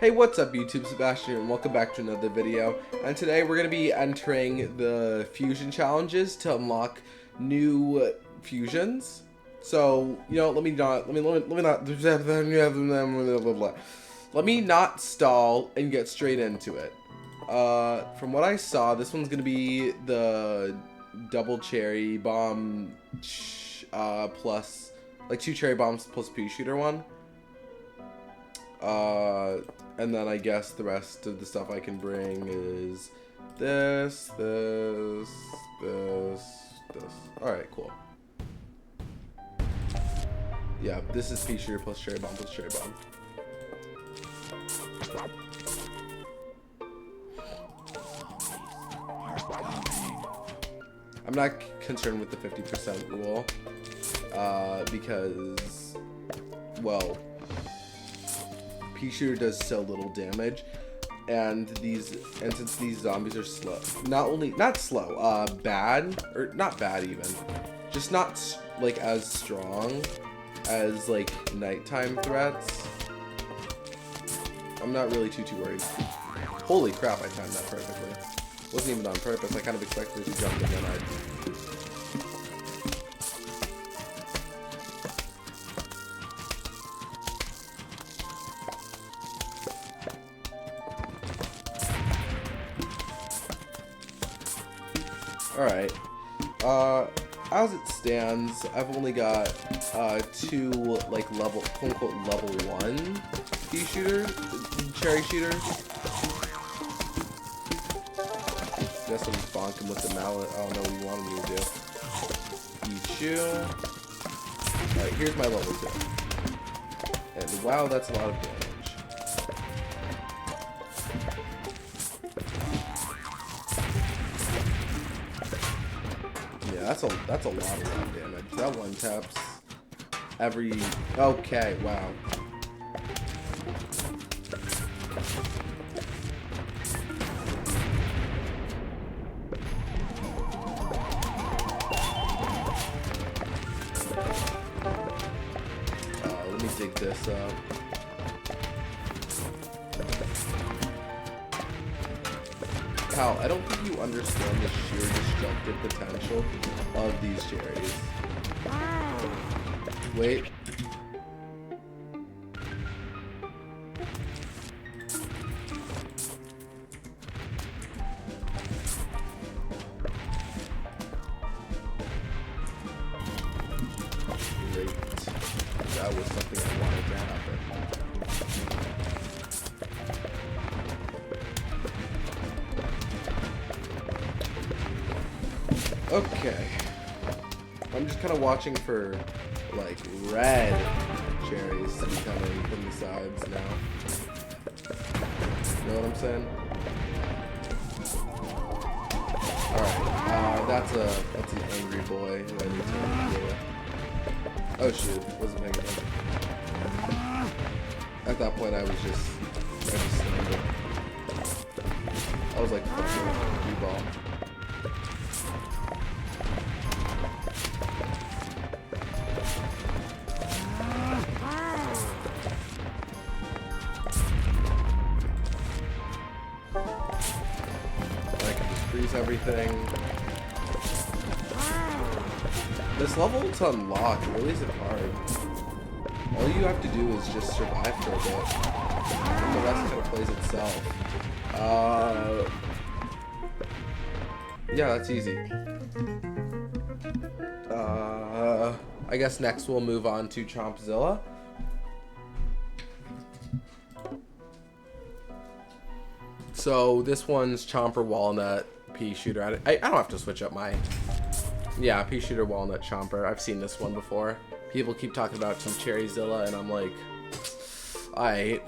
Hey, what's up YouTube, Sebastian, and welcome back to another video. And today we're going to be entering the fusion challenges to unlock new fusions. So, you know, let me not stall and get straight into it. From what I saw, this one's going to be the double cherry bomb plus, like 2 cherry bombs plus pea shooter one. And then I guess the rest of the stuff I can bring is this. Alright, cool. Yeah, this is pea shooter plus cherry bomb plus cherry bomb. I'm not concerned with the 50% rule, because, well, pea shooter does so little damage, and since these zombies are slow, not slow, bad, or not bad even, just not like as strong as like nighttime threats, I'm not really too worried. Holy crap, I timed that perfectly. Wasn't even on purpose. I kind of expected it to jump and then I'd... Alright, as it stands, I've only got 2 like quote-unquote level 1 pea shooters, cherry shooters. Guess I'm bonk him with the mallet. I don't know what you wanted me to do. Eat you. Alright, here's my level 2. And wow, that's a lot of damage. That's a lot of damage. That one taps every... Okay, wow. Let me dig this up. Cal, I don't think you understand the sheer destructive potential of these cherries. Wait. Great. That was something I wanted to happen. Okay, I'm just kind of watching for, like, red cherries to be coming from the sides now. You know what I'm saying? Alright, that's an angry boy who I need to deal with. Oh shoot, wasn't paying attention. At that point, I just slammed it. I was like, fucking ball. Freeze everything. This level to unlock really isn't hard. All you have to do is just survive for a bit. And the rest kind of plays itself. Yeah, that's easy. I guess next we'll move on to Chompzilla. So this one's Chomper, Walnut, Pea Shooter. I don't have to switch up my... Yeah, Pea Shooter, Walnut, Chomper. I've seen this one before. People keep talking about some Cherryzilla, and I'm like... Alright.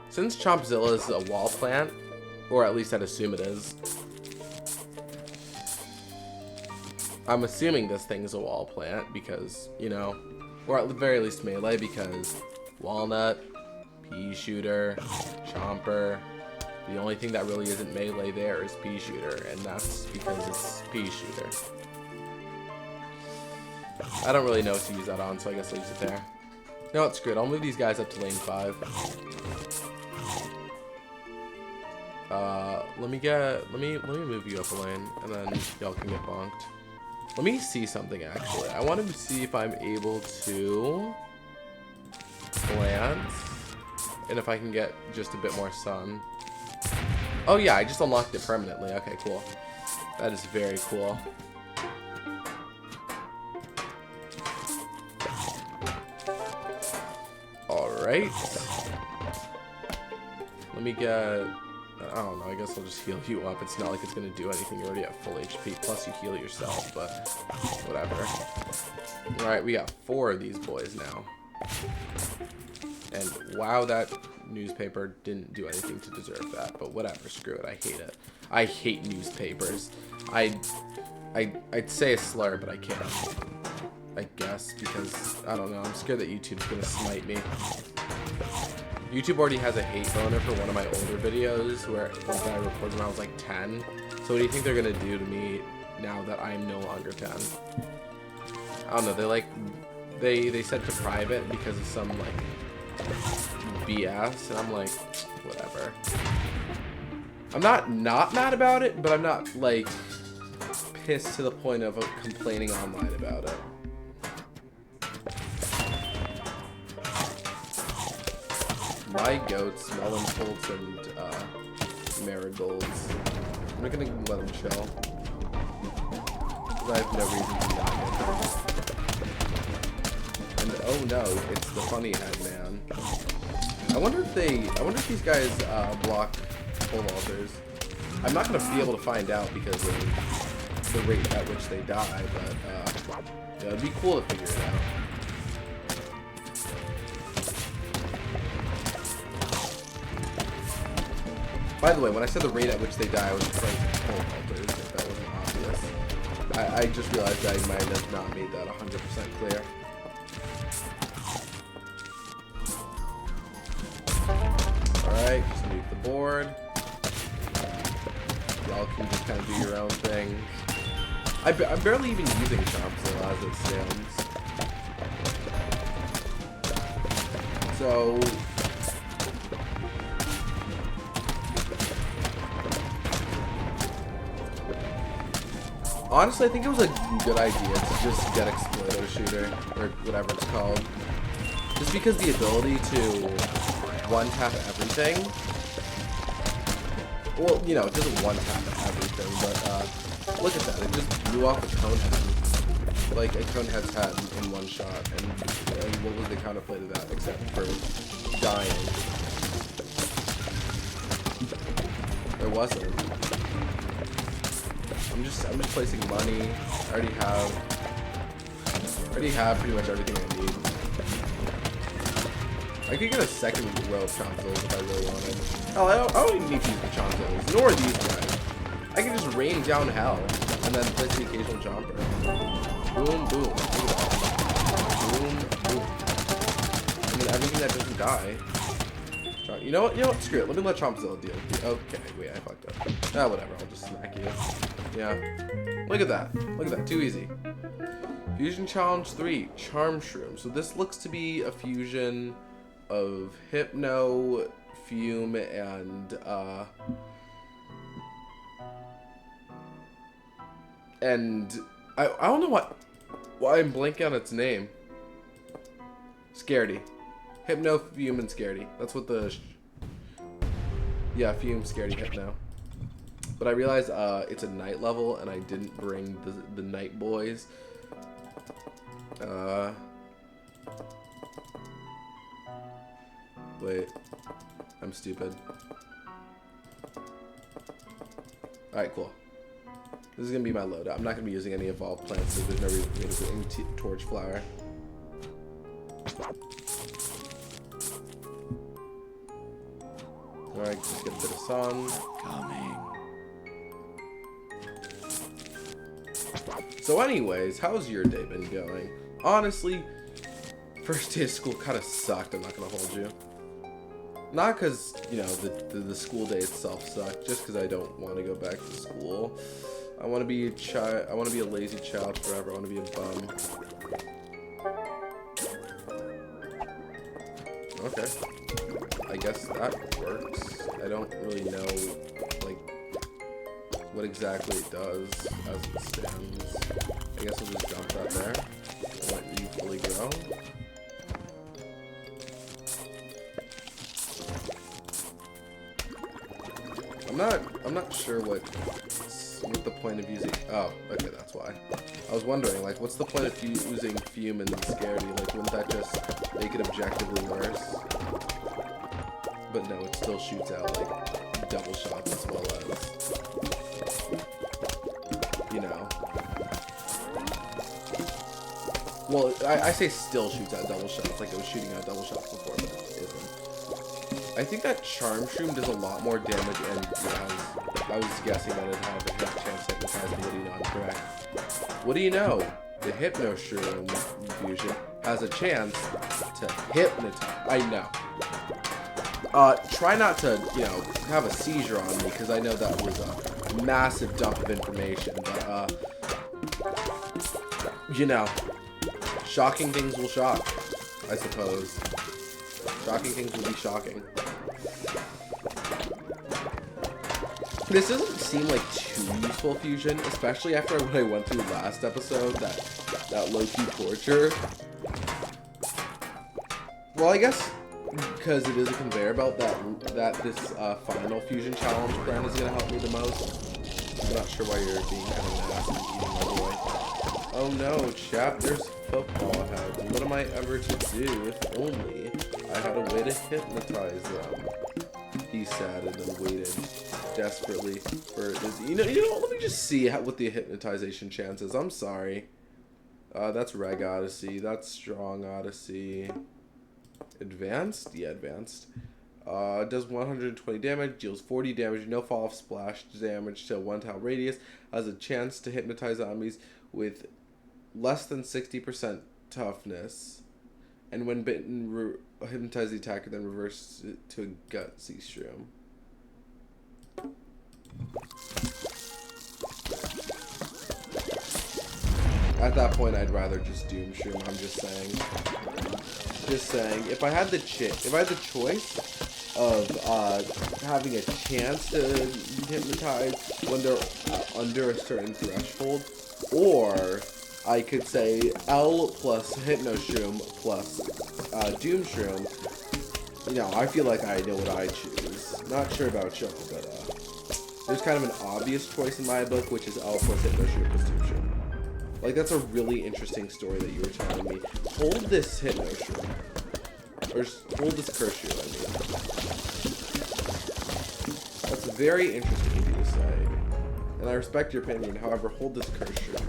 Since Chompzilla is a wall plant, or at least I'd assume it is, I'm assuming this thing is a wall plant because, you know, or at the very least melee, because Walnut, Pea Shooter, Chomper. The only thing that really isn't melee there is Pea Shooter, and that's because it's Pea Shooter. I don't really know what to use that on, so I guess I'll use it there. No, it's good. I'll move these guys up to lane 5. Let me move you up a lane, and then y'all can get bonked. Let me see something, actually. I want to see if I'm able to plant, and if I can get just a bit more sun. Oh yeah, I just unlocked it permanently. Okay, cool. That is very cool. Alright. Let me get... I don't know, I guess I'll just heal you up. It's not like it's going to do anything. You're already at full HP, plus you heal yourself, but whatever. Alright, we got 4 of these boys now. And wow, that newspaper didn't do anything to deserve that, but whatever, screw it, I hate it. I hate newspapers. I'd say a slur, but I can't. I guess, because, I don't know, I'm scared that YouTube's gonna smite me. YouTube already has a hate boner for one of my older videos where I recorded when I was like 10. So what do you think they're gonna do to me now that I'm no longer 10? I don't know, they set to private because of some like BS, and I'm like, whatever. I'm not mad about it, but I'm not like pissed to the point of complaining online about it. My goats, melon colts, and marigolds. I'm not gonna let them chill. I have no reason to not get them. And oh no, it's the funny head man. I wonder if these guys block full altars. I'm not gonna be able to find out because of the rate at which they die, but yeah, it'd be cool to figure it out. By the way, when I said the rate at which they die, I was referring to full altars, if that wasn't obvious. I just realized I might have not made that 100% clear. Alright, just move the board. Y'all can just kind of do your own thing. I'm barely even using Chompzilla as it stands. So... honestly, I think it was a good idea to just get Explodo Shooter, or whatever it's called. Just because the ability to one-tap everything... well, you know, it doesn't one-tap everything, but look at that. It just blew off a cone head. Like, a cone head's head in one shot. And what was the counterplay to that, except for dying? There wasn't. I'm just placing money. I already have pretty much everything I need. I could get a second row of Chompzillas if I really wanted. Hell, I don't even need to use the Chompzillas, nor these guys. I can just rain down hell and then place the occasional jumper. Boom, boom. Look at that. Boom, boom. And then everything that doesn't die. You know what? Screw it. Let me let Chompzilla deal. Okay, wait, I fucked up. Ah, whatever. I'll just smack you. Yeah. Look at that. Look at that. Too easy. Fusion Challenge 3. Charm Shroom. So this looks to be a fusion of Hypno, Fume, and I don't know why I'm blanking on its name. Scaredy. Hypno, Fume, and Scaredy. That's what the... yeah, Fume, Scaredy, Hypno. But I realized it's a night level, and I didn't bring the night boys. Wait. I'm stupid. Alright, cool. This is going to be my loadout. I'm not going to be using any evolved plants, so there's no reason for me to put any torch flower. Alright, just get a bit of sun. Coming. So anyways, how's your day been going? Honestly, first day of school kind of sucked, I'm not going to hold you. Not because, you know, the school day itself sucked, just because I don't want to go back to school. I want to be a child. I want to be a lazy child forever. I want to be a bum. Okay. I guess that works. I don't really know, like, what exactly it does as it stands. I guess we'll just dump that there. Let you fully grow. I'm not sure what the point of using. Oh, okay, that's why. I was wondering, like, what's the point of using Fume and Scaredy? Like, wouldn't that just make it objectively worse? But no, it still shoots out like double shots as well as, you know. Well, I say still shoots out double shots, like it was shooting out double shots before, but it isn't. I think that Charm Shroom does a lot more damage, and I was guessing that it had a chance to hypnotize, but what do you know? I'm correct. What do you know? The Hypno Shroom Fusion has a chance to hypnotize. I know. Try not to, you know, have a seizure on me, because I know that was a massive dump of information, but, you know, shocking things will shock, I suppose. Shocking things will be shocking. This doesn't seem like too useful fusion, especially after what I went through last episode, that low-key torture. Well, I guess because it is a conveyor belt that this final fusion challenge brand is gonna help me the most. I'm not sure why you're being kind of nasty eating, by the way. Oh no, chat, there's football heads. What am I ever to do if only I had a way to hypnotize them? He said, and then waited desperately for this. You know. Let me just see what the hypnotization chance is. I'm sorry. That's Reg Odyssey. That's Strong Odyssey. Advanced? Yeah, advanced. Does 120 damage, deals 40 damage, no fall off splash damage to 1 tile radius, has a chance to hypnotize zombies with less than 60% toughness, and when bitten, hypnotize the attacker, then reverse it to a Gutsy Shroom. At that point, I'd rather just Doom Shroom. I'm just saying. Just saying. If I had the choice of having a chance to hypnotize when they're under a certain threshold, or I could say L plus Hypno Shroom plus Doom Shroom, you know, I feel like I know what I choose. Not sure about y'all, but there's kind of an obvious choice in my book, which is L plus Hypno Shroom plus Doom Shroom. Like, that's a really interesting story that you were telling me. Hold this Hypno Shroom. Or hold this Curse Shroom, I mean. That's very interesting of you to say. And I respect your opinion, however, hold this Curse Shroom.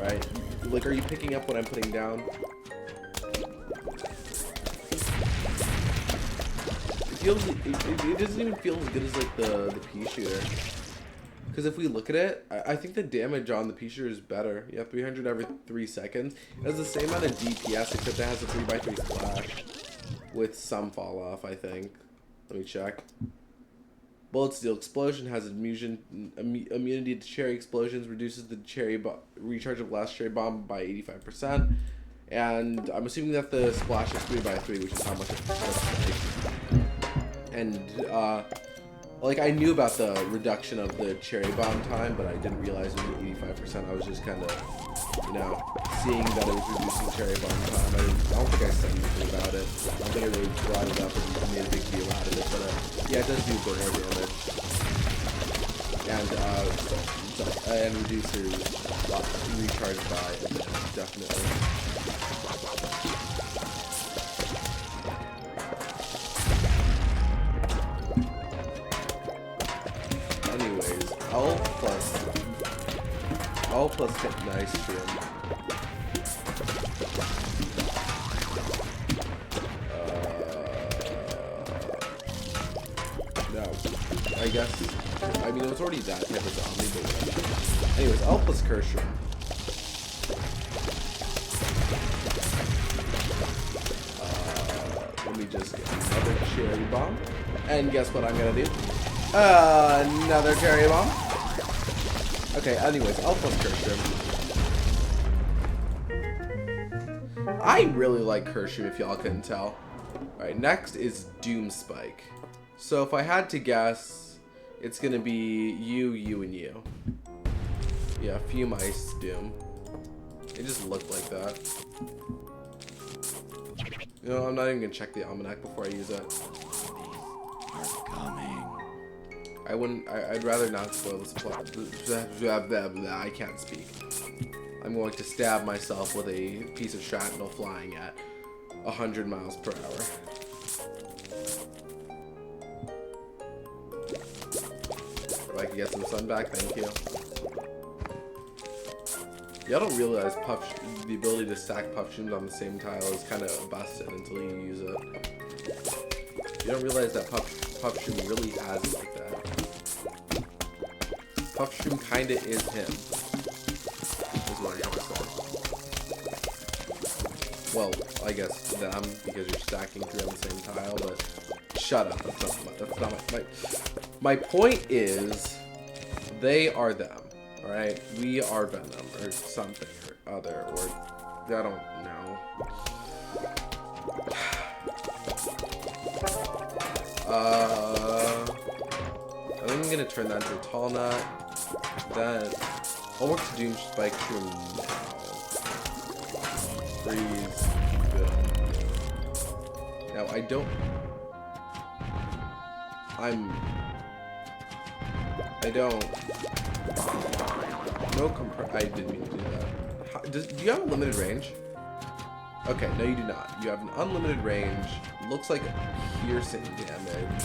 Right? Like, are you picking up what I'm putting down? It doesn't even feel as good as, like, the pea shooter. Because if we look at it, I think the damage on the pea shooter is better. Yeah, 300 every 3 seconds. It has the same amount of DPS, except it has a 3x3 splash. With some fall off, I think. Let me check. Bullet Steel Explosion has immunity to cherry explosions, reduces the recharge of last cherry bomb by 85%. And I'm assuming that the splash is 3x3, which is how much it costs. And, like, I knew about the reduction of the cherry bomb time, but I didn't realize it was 85%. I was just kind of, you know, seeing that it was reducing cherry bomb time. I don't think I said anything about it. I don't think I really brought it up and made a big deal out of it, but yeah, it does do a bit more damage. And reduces recharge by, definitely. Anyways, L plus hit nice Shroom. No, I guess. I mean, it was already that type of zombie, but whatever. Anyways, L plus Curse Shroom. Let me just get another cherry bomb. And guess what I'm gonna do? Another cherry bomb. Okay, anyways, L plus Curse Shroom. I really like Kershroom, if y'all couldn't tell. Alright, next is Doom Spike. So if I had to guess, it's gonna be you, you, and you. Yeah, Fume Ice Doom. It just looked like that. You know, I'm not even gonna check the almanac before I use it. Are coming. I'd rather not spoil the supply. I can't speak. I'm going to stab myself with a piece of shrapnel flying at 100 miles per hour. If I could get some sun back, thank you. Y'all don't realize the ability to stack puff shrooms on the same tile is kind of busted until you use it. You don't realize that puff shroom really has it like that. Puff shroom kind of is him. Is what I have to say. Well, I guess them, because you're stacking three on the same tile, but shut up. That's not my point is, they are them. Alright, we are Venom, or something, or other, or I don't know. I think I'm gonna turn that into a tall nut. Then I'll work to Doom Spike Shroom now. Freeze. Good. Now I don't. No I didn't mean to do that. Do you have a limited range? Okay, no you do not. You have an unlimited range. Looks like piercing damage.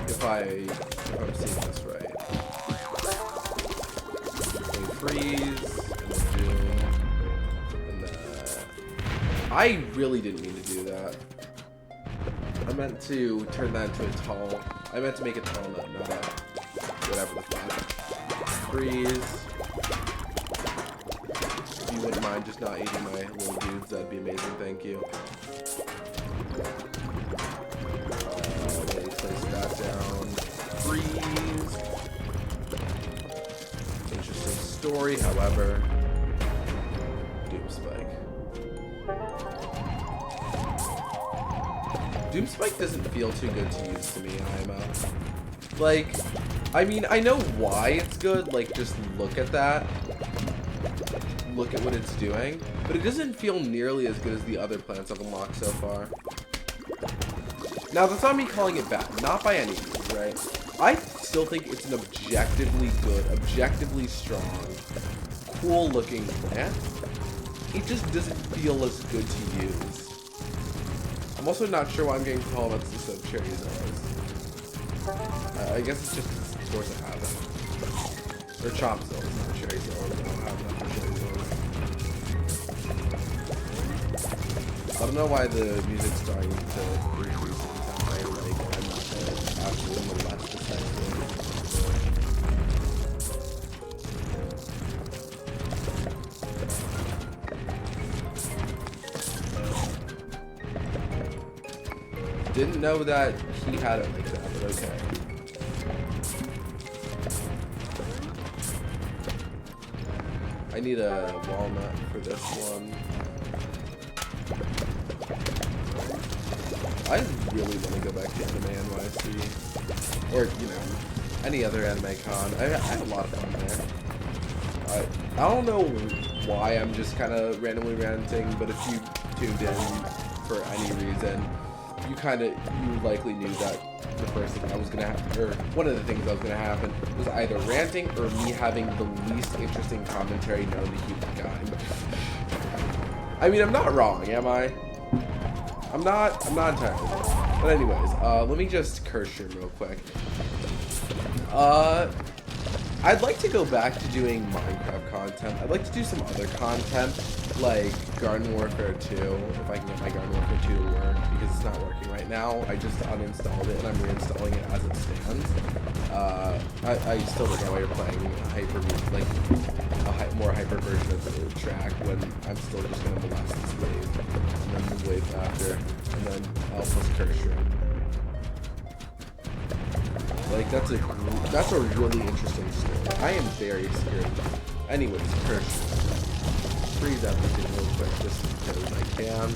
If I'm seeing this right. A freeze, and a doom, and that. I really didn't mean to do that. I meant to turn that into a tall. I meant to make it tall nut, not a whatever the fuck. Freeze. If you wouldn't mind just not eating my little dudes, that'd be amazing. Thank you. Let me place that down. Freeze. Interesting story, however. Doom Spike. Doom Spike doesn't feel too good to use to me, like, I mean, I know why it's good, like, just look at that. Look at what it's doing. But it doesn't feel nearly as good as the other plants I've unlocked so far. Now, that's not me calling it bad. Not by any means, right? I still think it's an objectively good, objectively strong, cool-looking plant. It just doesn't feel as good to use. I'm also not sure why I'm getting called about this of cherries. I guess it's just force of habit. Or chop zone, not cherry zone. I don't have enough cherry zone. I don't know why the music's starting to increase in time. Like, I'm not actually less decisive. Didn't know that he had it like that, but okay. I need a walnut for this one. I really want to go back to Anime NYC. Or, you know, any other anime con. I had a lot of fun there. I don't know why I'm just kind of randomly ranting, but if you tuned in for any reason, you likely knew that the first thing I was gonna happen, or one of the things that was gonna happen, was either ranting or me having the least interesting commentary known to humankind. I mean, I'm not wrong, am I? I'm not entirely wrong. But anyways, let me just curse him real quick. I'd like to go back to doing Minecraft content. I'd like to do some other content, like Garden Warfare 2, if I can get my Garden Warfare 2 to work, because it's not working right now. I just uninstalled it, and I'm reinstalling it as it stands. I still don't know why you're playing more hyper version of the track when I'm still just going to molest this wave, and then the wave after, and then L plus Cursor. Like, that's a really interesting story. I am very scared. Anyways, Cursor. freeze everything real quick just because I can.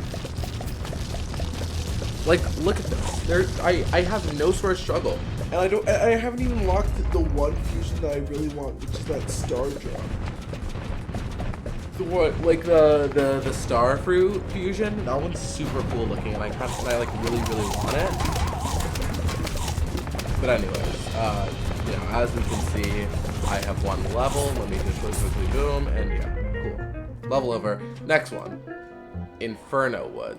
Like, look at this. I have no sort of struggle. And I haven't even locked the one fusion that I really want, which is that star drop. Like the star fruit fusion, that one's super cool looking, and I like really want it. But anyways, you know, as we can see, I have one level. Let me just really quickly boom, and yeah, cool. Level over. Next one, Inferno Wood.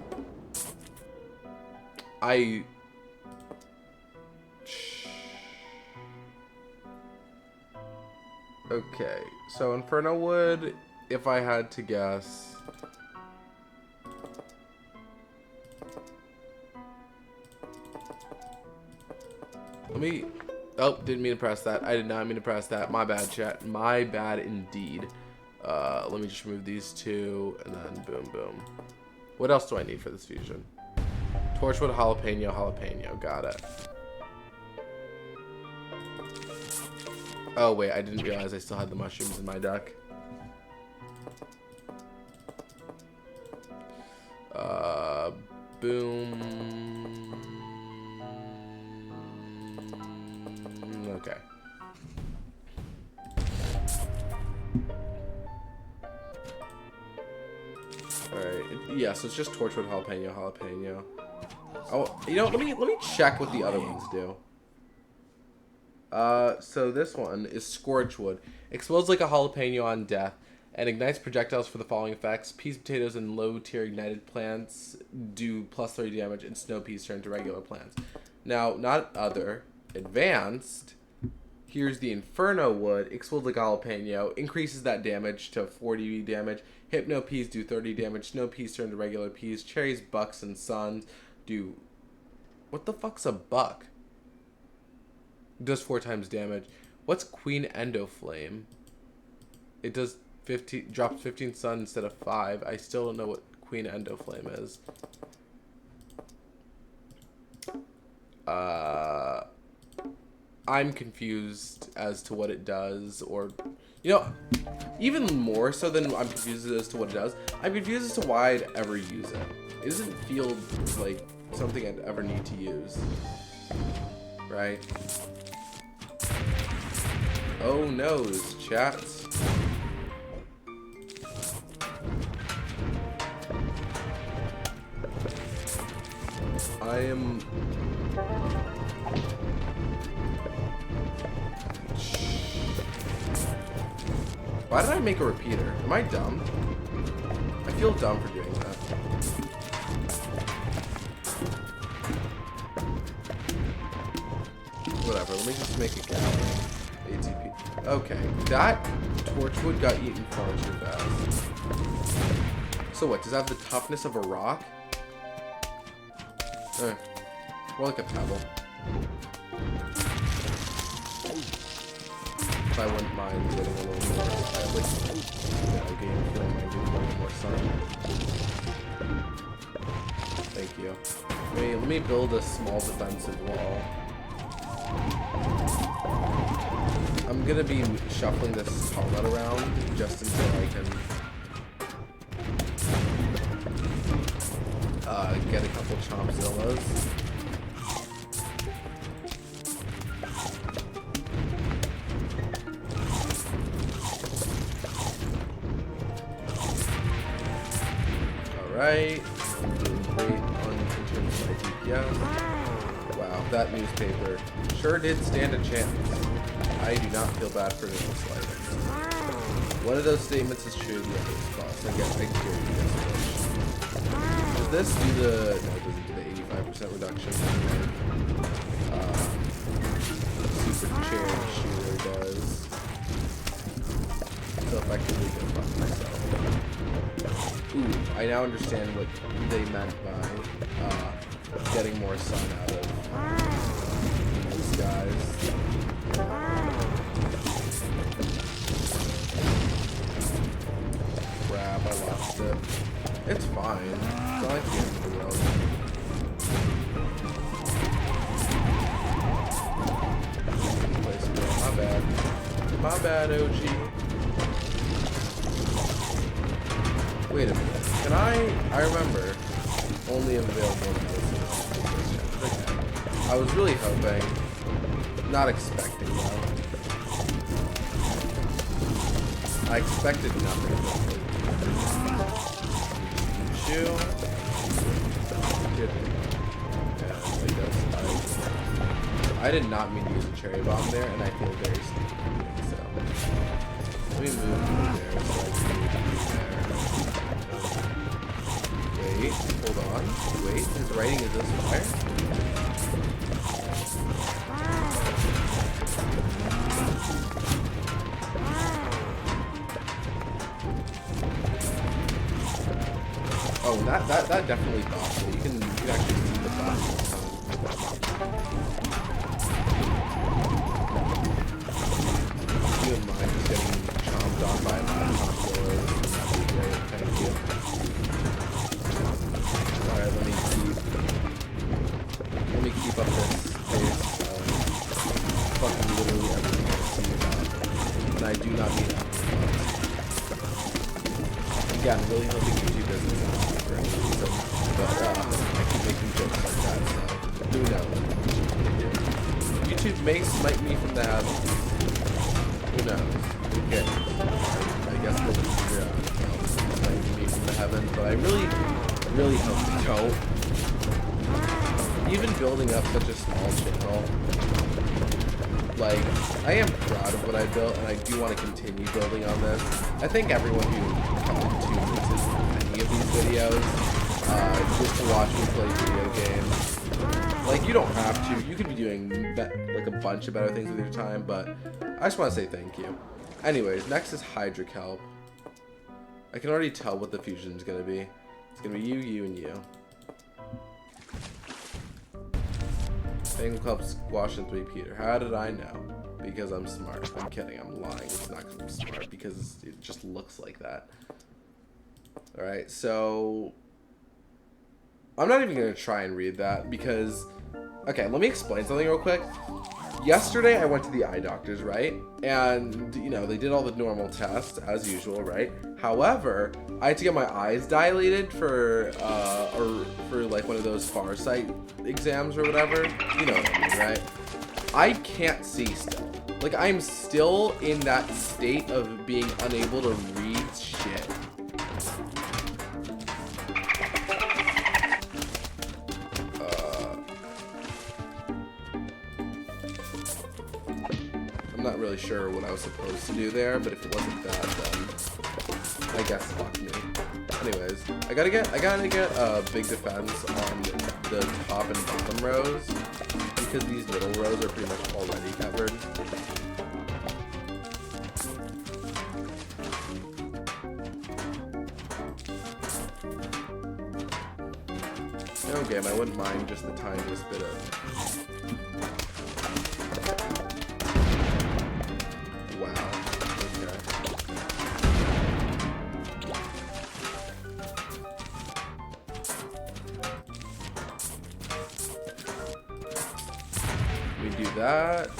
Okay, so Inferno Wood, if I had to guess, oh, didn't mean to press that. I did not mean to press that. My bad, chat. My bad indeed. Let me just remove these two, and then boom, boom. What else do I need for this fusion? Torchwood, jalapeno. Got it. Oh, wait, I didn't realize I still had the mushrooms in my deck. Boom. Okay. Alright, yeah, so it's just Torchwood, jalapeno. Oh, you know, let me check what the other ones do. So this one is Scorchwood. Explodes like a jalapeno on death and ignites projectiles for the following effects. Peas, potatoes, and low-tier ignited plants do plus 30 damage, and snow peas turn to regular plants. Now, not other. Advanced. Here's the Inferno Wood. Explodes like a jalapeno. Increases that damage to 40 damage. Hypno peas do 30 damage. Snow peas turn to regular peas. Cherries, bucks, and suns do... What the fuck's a buck? Does 4 times damage. What's Queen Endoflame? It does 15, drops 15 sun instead of 5. I still don't know what Queen Endoflame is. I'm confused as to what it does, or, you know, even more so than I'm confused as to what it does, I'm confused as to why I'd ever use it. It doesn't feel like something I'd ever need to use. Right? Oh noes, chats. I am... Why did I make a repeater? Am I dumb? I feel dumb for doing that. Whatever, let me just make a gallon. ATP. Okay, that Torchwood got eaten far too fast. So what, does it have the toughness of a rock? More like a pebble. If I wouldn't mind getting a little more, at least, yeah, game feeling like getting a little more sun. Thank you. Let me build a small defensive wall. I'm gonna be shuffling this helmet around just until I can get a couple Chompzillas. Alright, I'm doing great in terms of my DPS. Wow, that newspaper sure did stand a chance. I do not feel bad for it in the slightest. One of those statements is true, the other is false. I guess I can hear you guys. Does this do the... No, it doesn't do the 85% reduction. Super chair shooter does. So effectively go fuck myself. Ooh, I now understand what they meant by getting more sun out of these guys. Crap, I lost it. It's fine. It's not like the end of the world. My bad. My bad, OG. I remember only available in okay. I was really hoping, not expecting though. I expected nothing. Shoe. Good. Yeah, I did not mean to use a cherry bomb there, and I feel very stupid. So let me move there so I can move there. Wait, hold on. Wait, his writing is this fire? Oh, that definitely buffs it. You can actually see the buff. You and mine just getting chomped on by a top killer. That'd be great. Thank you. Alright, let me keep up this pace. Fucking literally everything I see about. And I do not mean that. Yeah, I'm really hoping YouTube doesn't sound for any reason, but I keep making jokes like that, so who knows? YouTube may smite me from the heavens. Who knows? Who cares? I guess we'll figure out smiting me from the heavens, but I really hope they don't. Even building up such a small channel, like, I am proud of what I built, and I do want to continue building on this. I think everyone who probably tunes into any of these videos, just to watch me play video games, like, you don't have to. You could be doing, like, a bunch of better things with your time, but I just want to say thank you. Anyways, next is Hydra Kelp. I can already tell what the fusion is going to be. It's going to be you, you, and you. Fangle Club, Squash, and 3 Peter. How did I know? Because I'm smart. I'm kidding. I'm lying. It's not because I'm smart. Because it just looks like that. Alright, so I'm not even going to try and read that because... Okay, let me explain something real quick. Yesterday, I went to the eye doctors, right? And, you know, they did all the normal tests, as usual, right? However, I had to get my eyes dilated for like, one of those far sight exams or whatever. You know what I mean, right? I can't see still. Like, I'm still in that state of being unable to read shit. I'm not really sure what I was supposed to do there, but if it wasn't that, then I guess fuck me. Anyways, I gotta get big defense on the top and bottom rows because these middle rows are pretty much already covered. No game, I wouldn't mind just the tiniest bit of. Wow. Okay. We do that.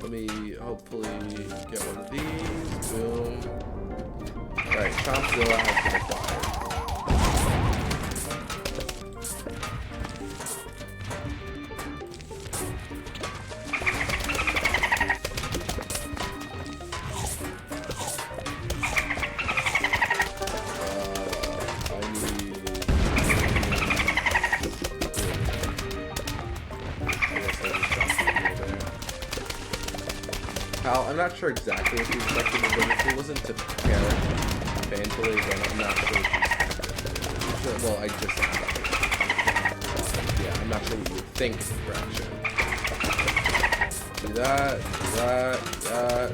Let me hopefully get one of these. Boom. Alright, Chompzilla has been acquired. I'm not sure exactly what he expected to do. If it wasn't to pair painfully, then I'm not sure what he expected. Well, I just yeah, I'm not sure what you would think is the direction. Do that, do that, do that.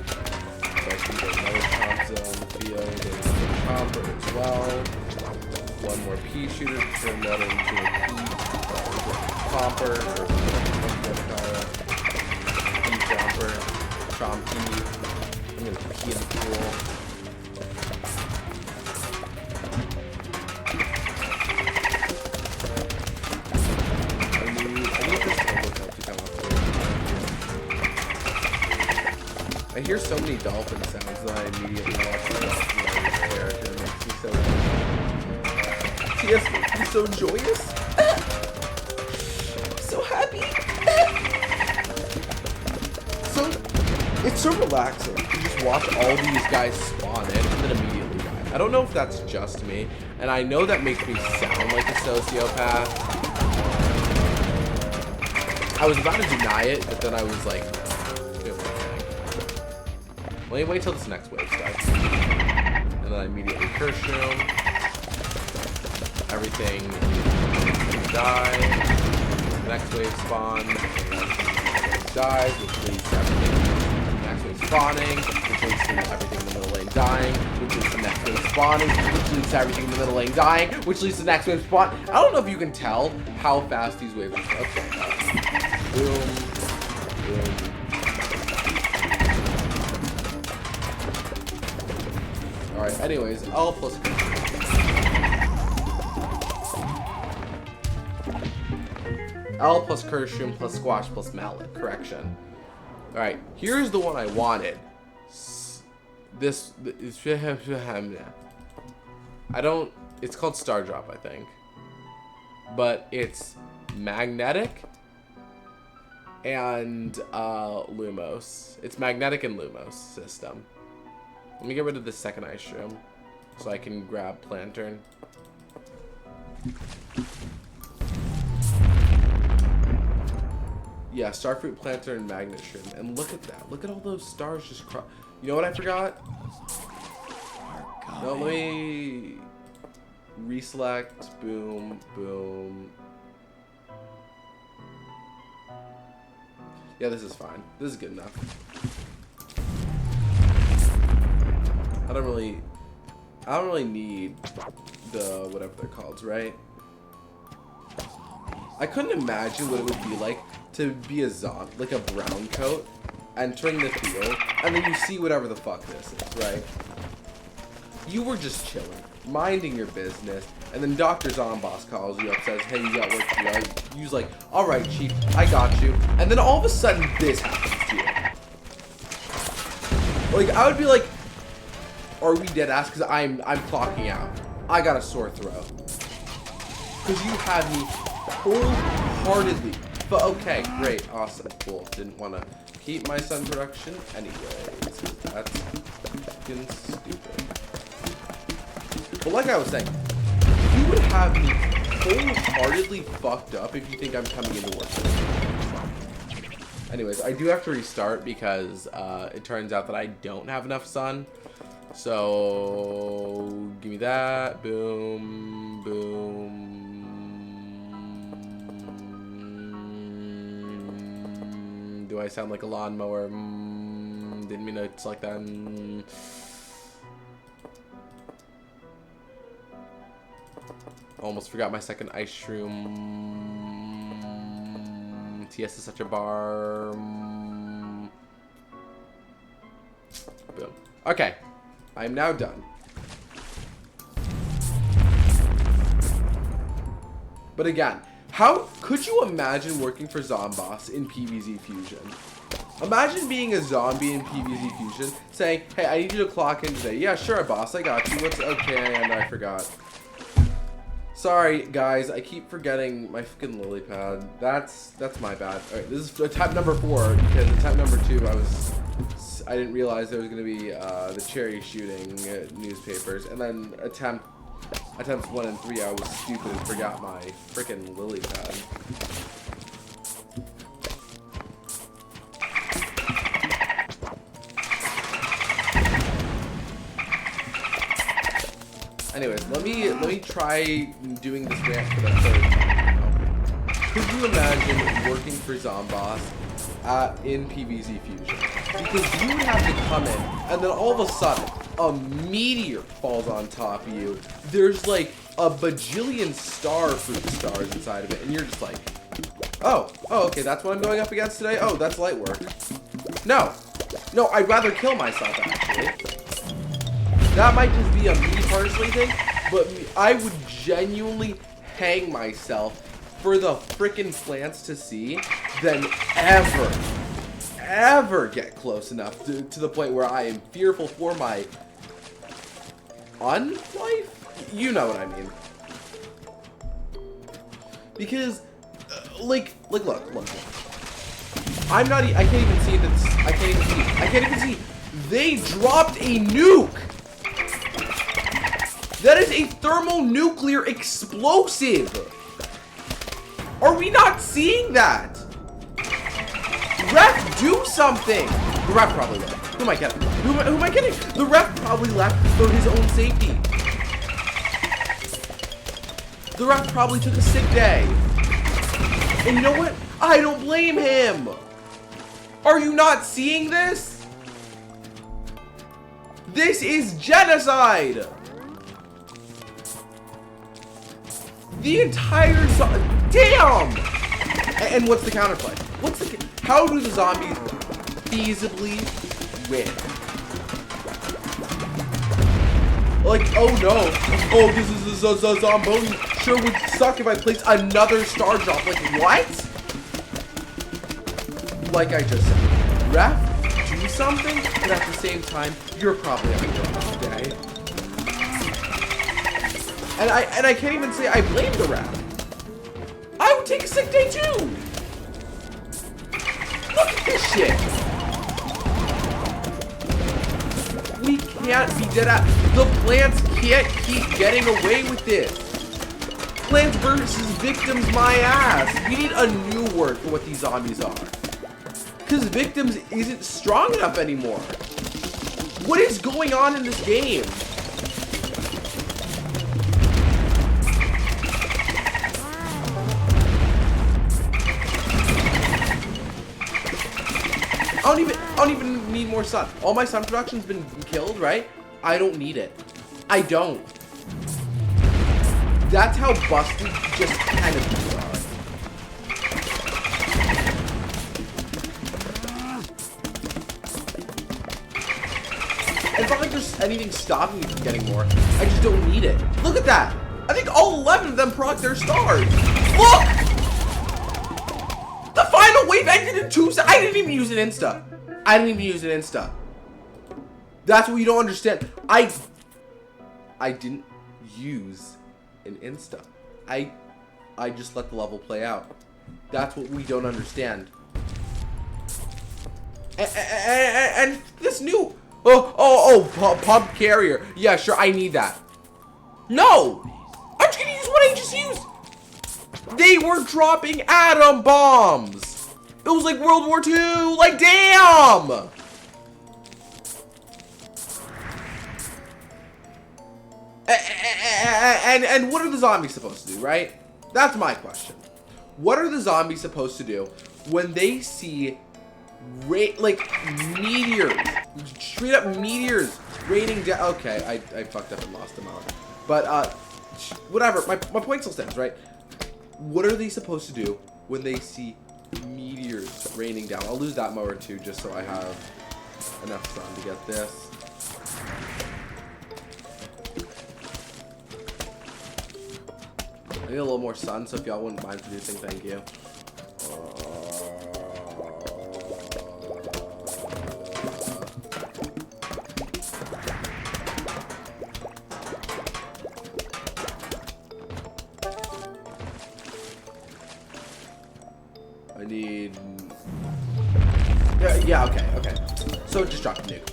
So I can get another Chompzilla on the field, and another Chomper as well. One more pea shooter to turn that into a Chomper, or pea Chomper. Chompy. I'm gonna pee in the pool. I need this Hoboken to come up here. I hear so many dolphin sounds that I immediately watch the dolphin character. It makes me so happy. TS makes me so joyous. I'm so happy. So, it's so relaxing to just watch all these guys spawn in and then immediately die. I don't know if that's just me, and I know that makes me sound like a sociopath. I was about to deny it, but then I was like, let me wait till this next wave starts. And then I immediately curse room. Everything dies. Next wave spawns. Dies, which leads to everything. Next wave spawning, which leads to everything in the middle lane dying, which leads to next wave spawning, which leads to everything in the middle lane dying, which leads to next wave spawn. I don't know if you can tell how fast these waves are. Okay. Boom. Boom. Alright, anyways, L plus L plus Kershroom plus Squash plus Mallet. Correction. Alright, here's the one I wanted. This is I don't, it's called Star Drop, I think. But it's magnetic and Lumos. It's magnetic and Lumos system. Let me get rid of the second ice shroom so I can grab Plantern. Yeah, Starfruit, Planter, and Magnet Shroom. And look at that. Look at all those stars just cross. You know what I forgot? No, let me reselect. Boom, boom. Yeah, this is fine. This is good enough. I don't really need the whatever they're called, right? I couldn't imagine what it would be like to be a zombie, like a brown coat, entering the field, and then you see whatever the fuck this is, right? You were just chilling, minding your business, and then Dr. Zomboss calls you up, says, hey, you got work to do. You's like, alright, Chief, I got you. And then all of a sudden, this happens to you. Like, I would be like, are we dead ass? Because I'm clocking out. I got a sore throat. Because you had me wholeheartedly. But okay, great, awesome, cool. Didn't want to keep my sun production anyways. That's fucking stupid. But like I was saying, you would have me wholeheartedly fucked up if you think I'm coming into work. Anyways, I do have to restart because it turns out that I don't have enough sun. So give me that. Boom, boom. Do I sound like a lawnmower? Didn't mean to select that. Almost forgot my second ice shroom. TS is such a bar. Boom. Okay. I am now done. But again, how could you imagine working for Zomboss in PvZ Fusion? Imagine being a zombie in PvZ Fusion, saying, hey, I need you to clock in today. Yeah, sure, boss, I got you. What's okay, and I forgot. Sorry, guys, I keep forgetting my fucking lily pad. That's my bad. Alright, this is attempt number 4, because attempt number 2, I didn't realize there was going to be the cherry shooting newspapers, and then attempts 1 and 3, I was stupid and forgot my freaking lily pad. Anyways, let me try doing this rant for the 3rd time. Could you imagine working for Zomboss in PvZ Fusion? Because you would have to come in, and then all of a sudden, a meteor falls on top of you. There's like a bajillion starfruit stars inside of it, and you're just like, oh, okay, that's what I'm going up against today? Oh, that's light work. No, I'd rather kill myself, actually. That might just be a me personally thing, but I would genuinely hang myself for the frickin' plants to see than ever get close enough to the point where I am fearful for my unlife? You know what I mean. Because, look. I'm not, I can't even see this. I can't even see. They dropped a nuke. That is a thermonuclear explosive. Are we not seeing that? Ref, do something. The ref probably left. Who am I kidding? Who am I kidding? The ref probably left for his own safety. The ref probably took a sick day. And you know what? I don't blame him. Are you not seeing this? This is genocide. The entire damn. And what's the counterplay? How do the zombies feasibly win? Like, oh no. Oh, this is a zombie. Sure would suck if I placed another star drop. Like, what? Like I just said, ref, do something, but at the same time, you're probably having a rough day. And I can't even say I blame the ref. I would take a sick day too. Look at this shit. We can't be dead at. The plants can't keep getting away with this. Plants versus victims, my ass. We need a new word for what these zombies are. Because victims isn't strong enough anymore. What is going on in this game? I don't even need more sun. All my sun production's been killed, right? I don't need it. I don't. That's how busted just kind of are. It's not like there's anything stopping me from getting more. I just don't need it. Look at that. I think all 11 of them proc their stars. Look! The final wave ended in 2 seconds. I didn't even use an insta. That's what you don't understand. I didn't use an insta. I just let the level play out. That's what we don't understand. And this new pump carrier. Yeah, sure, I need that. No! I'm just gonna use what I just used. They were dropping atom bombs. It was like World War II. Like, damn! And what are the zombies supposed to do, right? That's my question. What are the zombies supposed to do when they see like meteors, straight up meteors raining down? Okay, I fucked up and lost them out. But whatever. My point still stands, right? What are they supposed to do when they see meteors raining down? I'll lose that mower too, just so I have enough sun to get this. I need a little more sun, so if y'all wouldn't mind producing, thank you. I need... Yeah, okay. So just drop the nuke.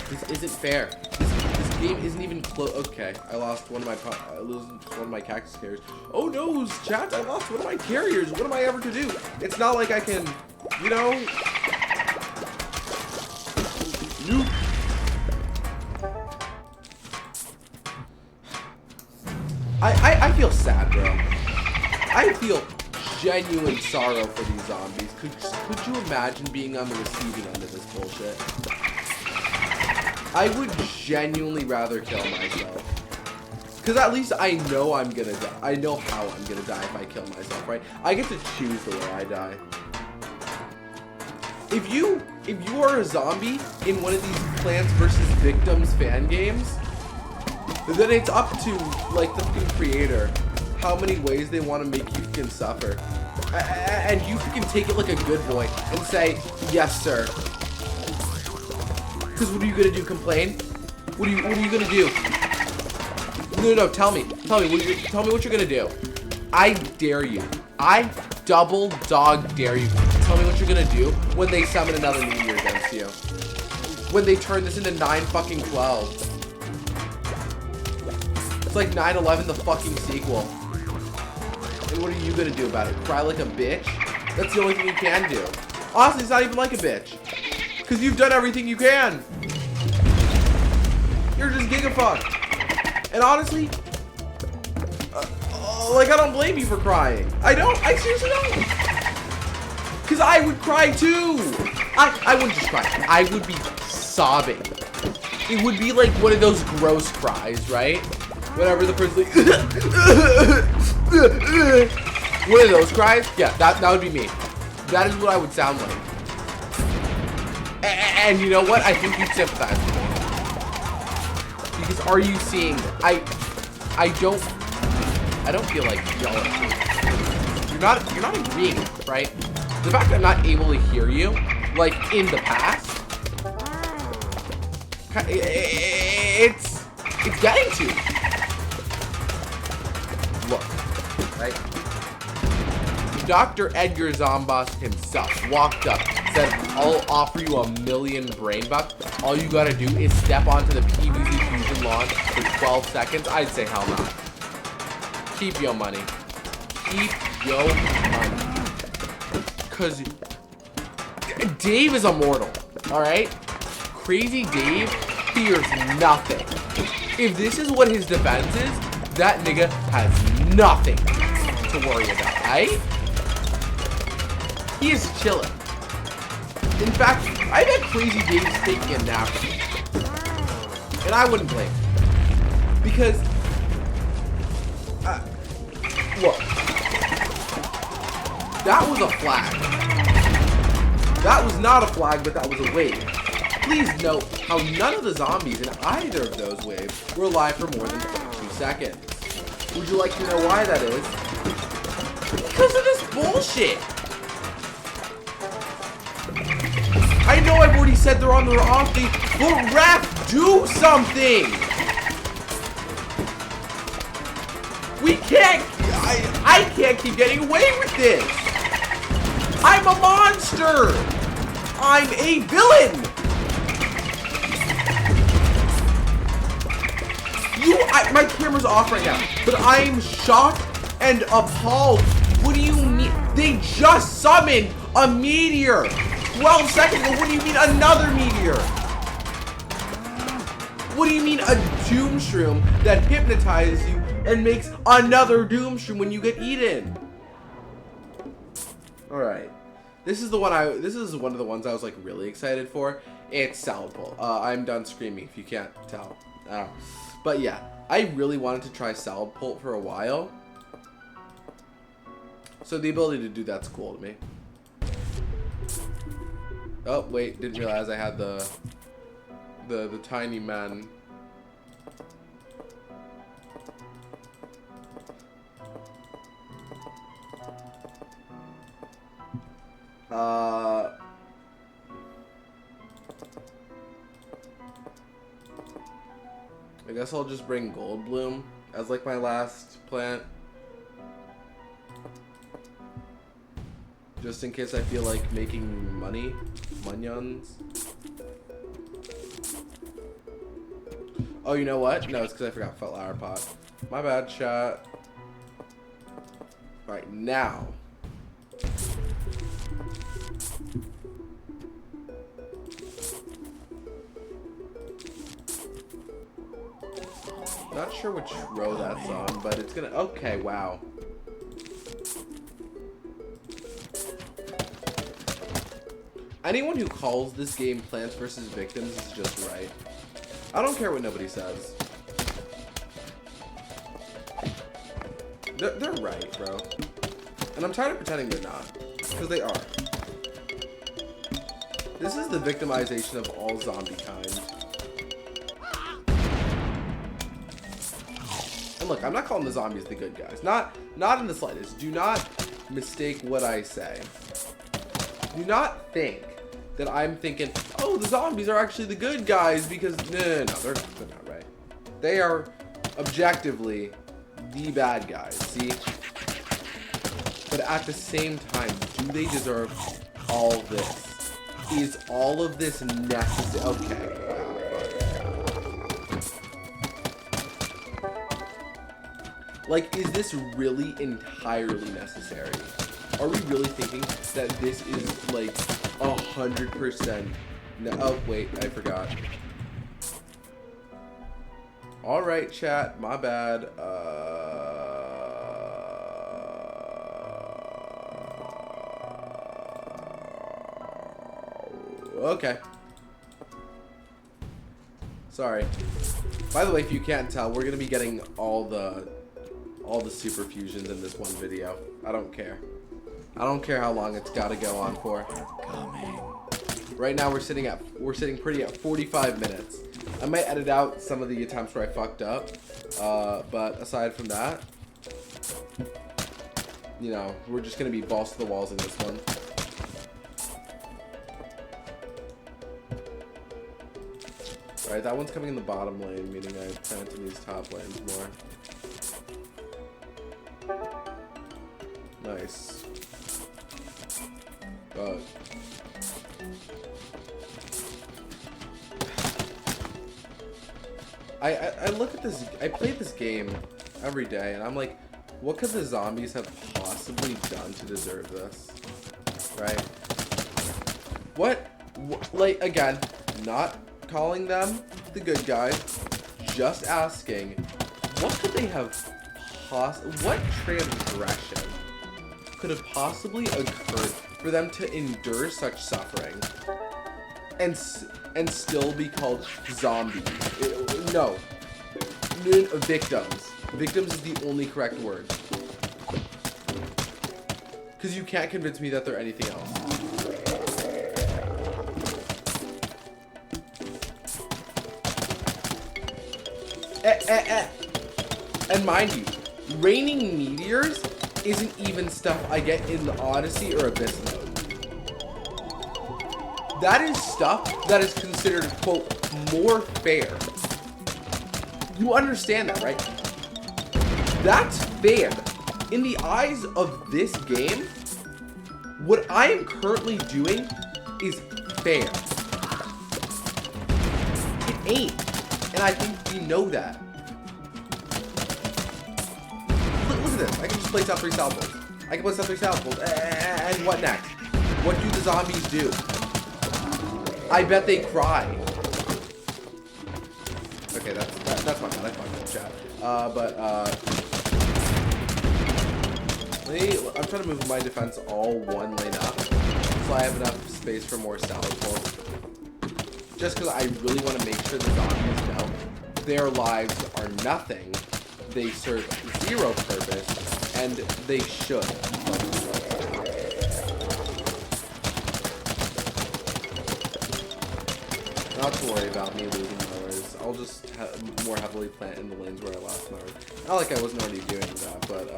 This isn't fair. This game isn't even close. Okay, I lost one of my cactus carriers. Oh no, chat! I lost one of my carriers. What am I ever to do? It's not like I can, you know. Nuke. I feel sad, bro. I feel genuine sorrow for these zombies. Could you imagine being on the receiving end of this bullshit? I would genuinely rather kill myself. Because at least I know I'm gonna die. I know how I'm gonna die if I kill myself, right? I get to choose the way I die. If you are a zombie in one of these Plants vs. Victims fan games, then it's up to, like, the fucking creator how many ways they want to make you fucking suffer. And you can take it like a good boy and say, yes, sir. Because what are you gonna do? Complain? What are you gonna do? No, tell me what you're gonna do. I dare you. I double dog dare you. Tell me what you're gonna do when they summon another meteor against you. When they turn this into 9 fucking 12. It's like 9/11, the fucking sequel. And what are you gonna do about it? Cry like a bitch? That's the only thing you can do. Honestly, it's not even like a bitch. Because you've done everything you can. You're just gigafucked. And honestly, like, I don't blame you for crying. I seriously don't. Because I would cry too. I wouldn't just cry. I would be sobbing. It would be like one of those gross cries, right? Whenever the person's like, one of those cries? Yeah, that would be me. That is what I would sound like. And you know what? I think you'd sympathize with me. Because are you seeing it? I don't feel like y'all are. You're not agreeing, right? The fact that I'm not able to hear you, like in the past, it's getting to you. Look, right? Dr. Edgar Zomboss himself walked up, said, I'll offer you 1,000,000 brain bucks. All you gotta do is step onto the PvZ Fusion launch for 12 seconds. I'd say hell no. Keep your money. Keep your money. Because Dave is immortal, alright? Crazy Dave fears nothing. If this is what his defense is, that nigga has nothing to worry about, right? He is chilling. In fact, I bet Crazy Dave's taking a nap. And I wouldn't blame him. Because, look. That was a flag. That was not a flag, but that was a wave. Please note how none of the zombies in either of those waves were alive for more than 2 seconds. Would you like to know why that is? Because of this bullshit. I know I've already said they're on their off day, but ref, do something! We can't, I can't keep getting away with this! I'm a monster! I'm a villain! My camera's off right now, but I'm shocked and appalled. What do you mean? They just summoned a meteor! 12 seconds ago, what do you mean another meteor? What do you mean a doom shroom that hypnotizes you and makes another doom shroom when you get eaten? Alright. This is one of the ones I was like really excited for. It's Salad Bolt. I'm done screaming if you can't tell. But yeah, I really wanted to try Salad Bolt for a while. So the ability to do that's cool to me. Oh, wait, didn't realize I had the tiny man. I guess I'll just bring Goldblum as like my last plant. Just in case I feel like making money. Munions. Oh, you know what? No, it's because I forgot Flower Pot. My bad, chat. Alright, now. Not sure which row that's on, but it's gonna... Okay, wow. Anyone who calls this game Plants vs. Victims is just right. I don't care what nobody says. They're right, bro. And I'm tired of pretending they're not. Because they are. This is the victimization of all zombie kind. And look, I'm not calling the zombies the good guys. Not in the slightest. Do not mistake what I say. Do not think that I'm thinking, oh, the zombies are actually the good guys because no, they're not right. They are objectively the bad guys, see? But at the same time, do they deserve all this? Is all of this necessary? Okay. Like, is this really entirely necessary? Are we really thinking that this is like 100%? No, oh wait, I forgot. All right, chat, my bad. Okay. Sorry. By the way, if you can't tell, we're gonna be getting all the super fusions in this one video. I don't care. I don't care how long it's gotta go on for. Coming. Right now we're sitting pretty at 45 minutes. I might edit out some of the attempts where I fucked up, but aside from that, you know, we're just gonna be balls to the walls in this one. Alright, that one's coming in the bottom lane, meaning I plan to use top lanes more. Nice. But I look at this, I play this game every day, and I'm like, what could the zombies have possibly done to deserve this? Right? What like, again, not calling them the good guys, just asking, what could they have what transgression could have possibly occurred for them to endure such suffering and still be called zombies? No, victims. Victims is the only correct word, because you can't convince me that they're anything else. And mind you, raining meteors isn't even stuff I get in the Odyssey or Abyss mode. That is stuff that is considered, quote, more fair. You understand that, right? That's fair. In the eyes of this game, what I am currently doing is fair. It ain't. And I think you know that. Look at this. I can just place out 3 salvos. I can place out 3 salvos. And what next? What do the zombies do? I bet they cry. Okay, that's my bad. I fucked up, chat. I'm trying to move my defense all one lane up, so I have enough space for more salvage pulls. Just because I really want to make sure the zombies know their lives are nothing, they serve 0 purpose, and they should. Not to worry about me losing mowers. I'll just more heavily plant in the lanes where I lost mowers. Not like I wasn't already doing that, but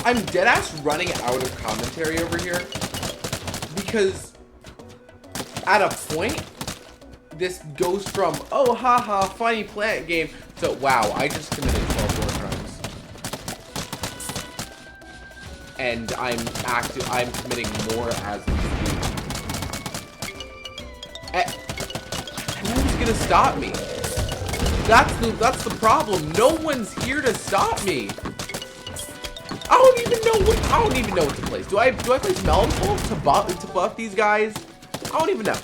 I'm deadass running out of commentary over here, because at a point this goes from, oh haha, funny plant game, to wow, I just committed 12 war crimes, and I'm committing more as we speak. Who's gonna stop me? That's the problem. No one's here to stop me. I don't even know what to place. Do I place Melon Pulse to buff these guys? I don't even know.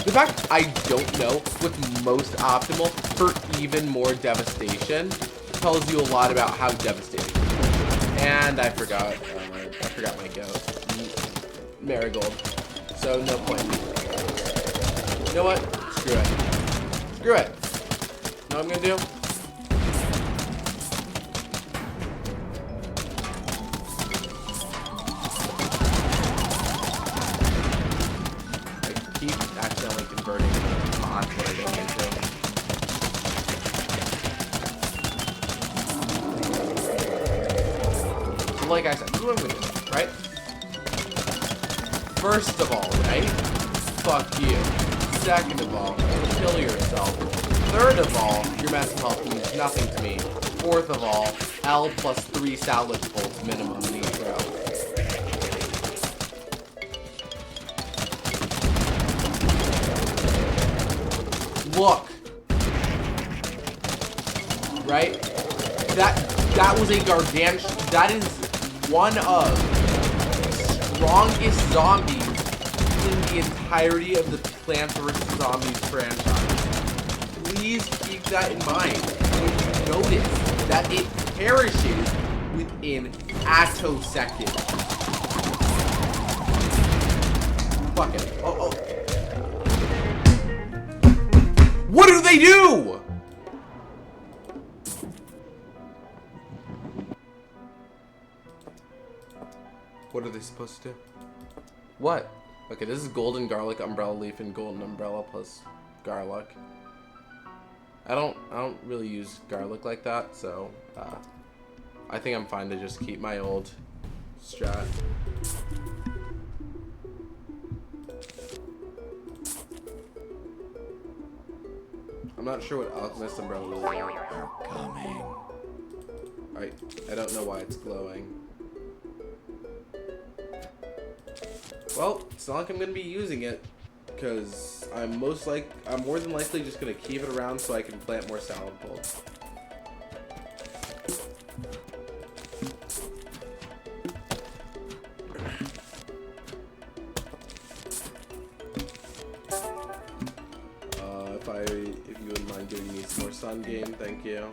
The fact I don't know what's most optimal for even more devastation tells you a lot about how devastating it is. And I forgot my goat, Marigold. So no point. You know what? Screw it. Know what I'm gonna do? Accidentally converting the box that I go into. like I said, this is what I'm gonna do, right? First of all, right? Fuck you. Second of all, kill yourself. Third of all, your mental health means nothing to me. Fourth of all, L plus 3 salvage bolts minimum in each row. Look. Right? That was a gargantuan. That is one of the strongest zombies in the entirety of the Plants vs. Zombies franchise. Please keep that in mind when you notice that it perishes within attoseconds. Fuck it. Oh. What do they do? What are they supposed to do? What? Okay, this is golden garlic, umbrella leaf, and golden umbrella plus garlic. I don't really use garlic like that, so I think I'm fine to just keep my old strat. I'm not sure what alchemist umbrella is. They're coming. I don't know why it's glowing. Well, it's not like I'm gonna be using it, because I'm more than likely just gonna keep it around so I can plant more salad bulbs. If you wouldn't mind giving me some more sun game, thank you.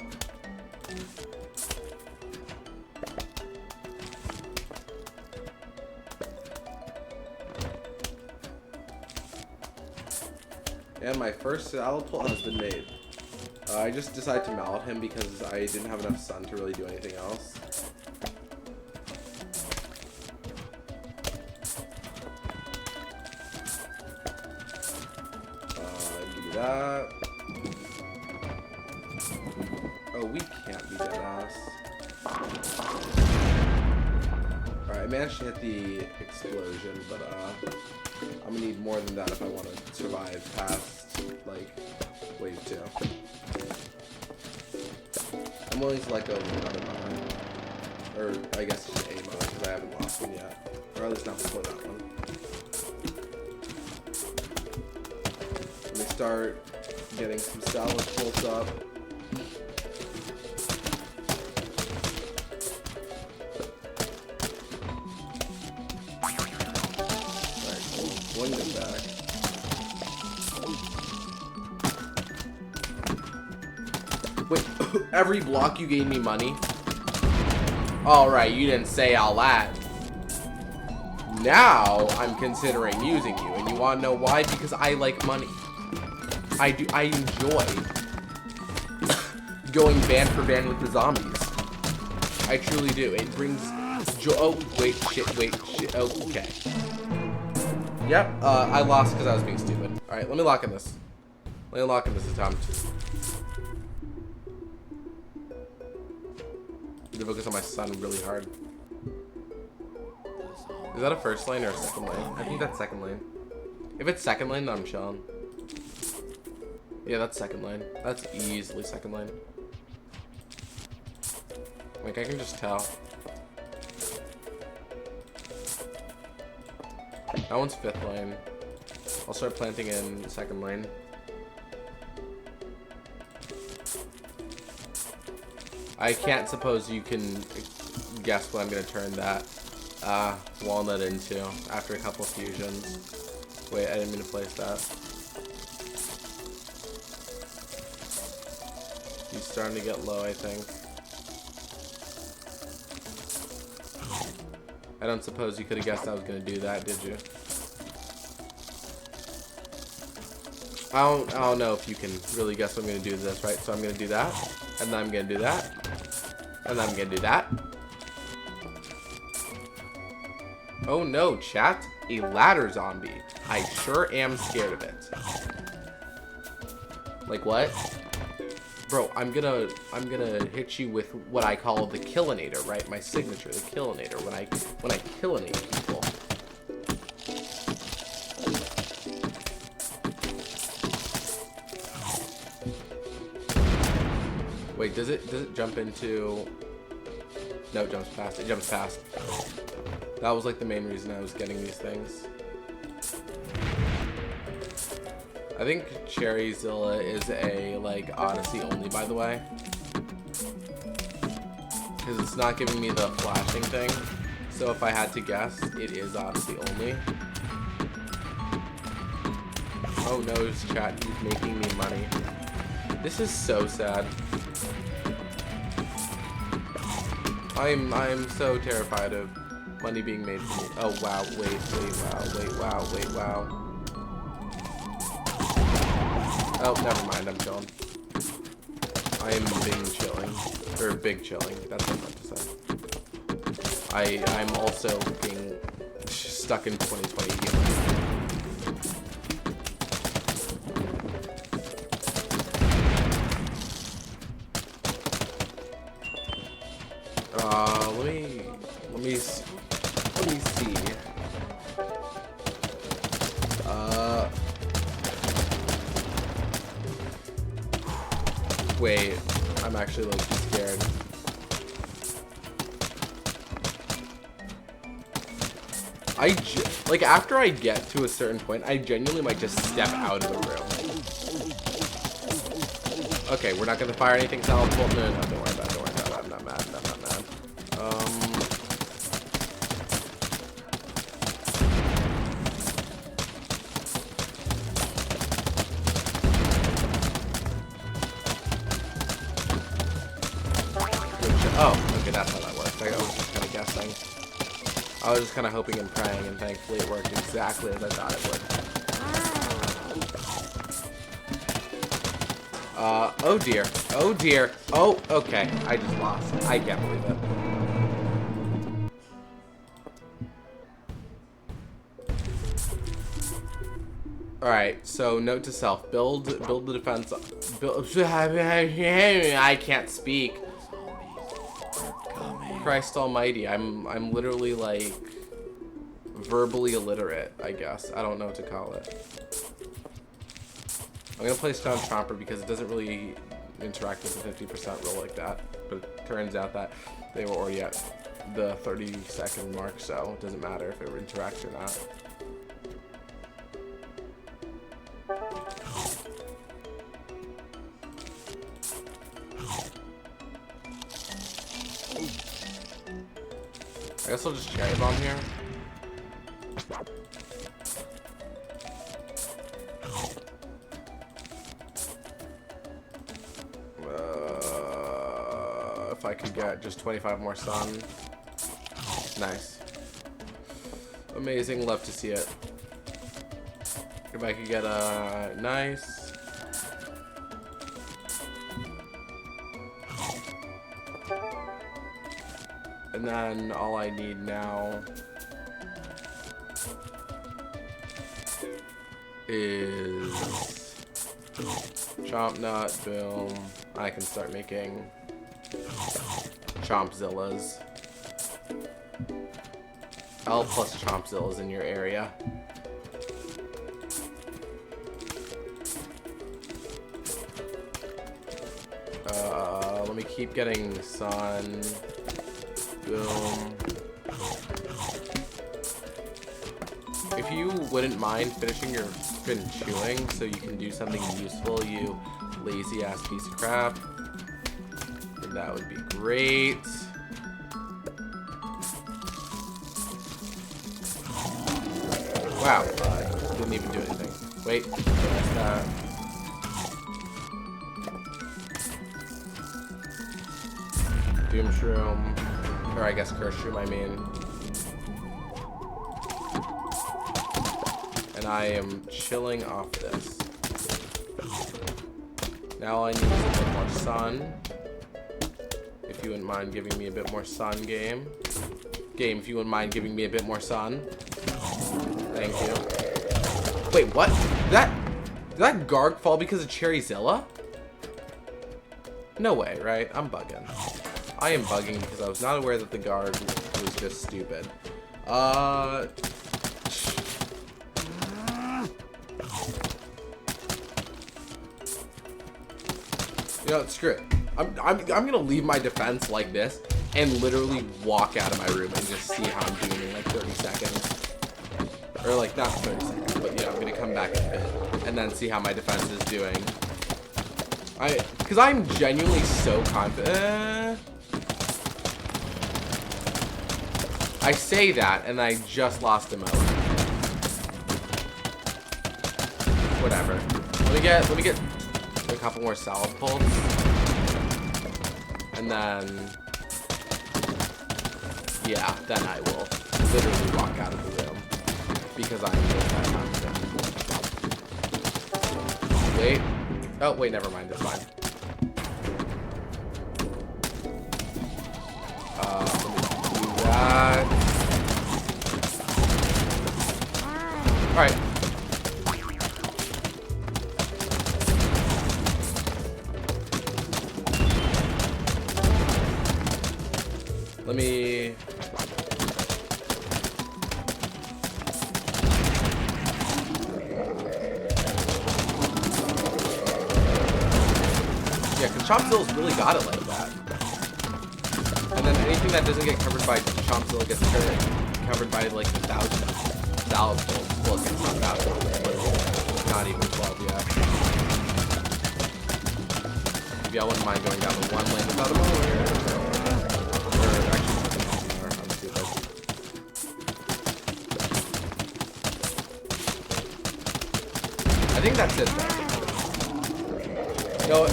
And my first salad pull has been made. I just decided to mallet him because I didn't have enough sun to really do anything else. Give me that. Oh, we can't be dead ass. Alright, I managed to hit the explosion, but I'm gonna need more than that if I want to survive past, like, wave 2. I'm willing to let go of another mine. Or, I guess just a mine, because I haven't lost one yet. Or at least not before that one. Let me start getting some salad pulls up. Back. Wait, every block you gave me money? Alright, you didn't say all that. Now, I'm considering using you, and you wanna know why? Because I like money. I enjoy going band for band with the zombies. I truly do. It brings joy. Oh, wait, shit, okay. Yep, I lost because I was being stupid. Alright, let me lock in this. Let me lock in this attempt. Need to focus on my son really hard. Is that a first lane or a second lane? I think that's second lane. If it's second lane, then I'm chilling. Yeah, that's second lane. That's easily second lane. Like, I can just tell. That one's fifth lane. I'll start planting in second lane. I can't suppose you can guess what I'm gonna turn that walnut into after a couple of fusions. Wait, I didn't mean to place that. He's starting to get low, I think. I don't suppose you could have guessed I was going to do that, did you? I don't know if you can really guess what I'm going to do with this, right? So I'm going to do that, and then I'm going to do that, and then I'm going to do that. Oh no, chat. A ladder zombie. I sure am scared of it. Like what? Bro, I'm gonna hit you with what I call the killinator, right? My signature, the killinator. When I killinate people. Wait, does it jump into? No, it jumps past. It jumps past. That was like the main reason I was getting these things. I think Cherryzilla is a like Odyssey only, by the way, because it's not giving me the flashing thing. So if I had to guess, it is Odyssey only. Oh no, chat, he's making me money. This is so sad. I'm so terrified of money being made from me. Oh wow, wait, wow. Oh, never mind, I'm chilling. I am chilling. Or big chilling, that's what I meant to say. I'm also being stuck in 2020 again. Let me see. Wait, I'm actually like scared. Like after I get to a certain point, I genuinely might just step out of the room. Okay, we're not gonna fire anything salvageable. No, don't worry about it. I'm not mad. Oh, okay, that's how that works. I was just kind of guessing. I was just kind of hoping and praying, and thankfully it worked exactly as I thought it would. Oh dear. Oh dear. Oh, okay. I just lost. I can't believe it. Alright, so note to self. Build the defense. I can't speak. Christ almighty, I'm literally like verbally illiterate, I guess. I don't know what to call it. I'm gonna play Stone Chomper because it doesn't really interact with the 50% roll like that. But it turns out that they were already at the 30-second mark, so it doesn't matter if it interacts or not. I guess I'll just cherry bomb here. If I could get just 25 more sun. Nice. Amazing, love to see it. If I could get a nice. And then all I need now is Chomp Nut, boom. I can start making Chompzillas. L plus Chompzillas in your area. Let me keep getting sun. Boom. If you wouldn't mind finishing your freaking chewing so you can do something useful, you lazy ass piece of crap, then that would be great. Wow, didn't even do anything. Wait, that's that. Doom Shroom. Or I guess Curse Shroom, I mean. And I am chilling off this. Now all I need is a bit more sun. If you wouldn't mind giving me a bit more sun, game. Game, if you wouldn't mind giving me a bit more sun. Thank you. Wait, what? Did that Garg fall because of Cherryzilla? No way, right? I'm bugging. I am bugging because I was not aware that the guard was just stupid. You know, screw it. I'm gonna leave my defense like this and literally walk out of my room and just see how I'm doing in like 30 seconds. Or like not 30 seconds, but you know, I'm gonna come back in a bit and then see how my defense is doing. Because I'm genuinely so confident. I say that and I just lost a mode. Whatever. Let me get a couple more salad pulls. And then yeah, then I will literally walk out of the room. Because I'm just that confident. Wait. Oh, wait, never mind. It's fine. Let me do that. Alright. Let me... Yeah, because Chompzill's really got it like that. And then anything that doesn't get covered by Chompzill gets covered by like 1,000 salad pulls. Well, it's not 1,000, but not even 12 yet. If y'all wouldn't mind going down the one lane without a mower. Or actually, I'm stupid. I think that's it though. No.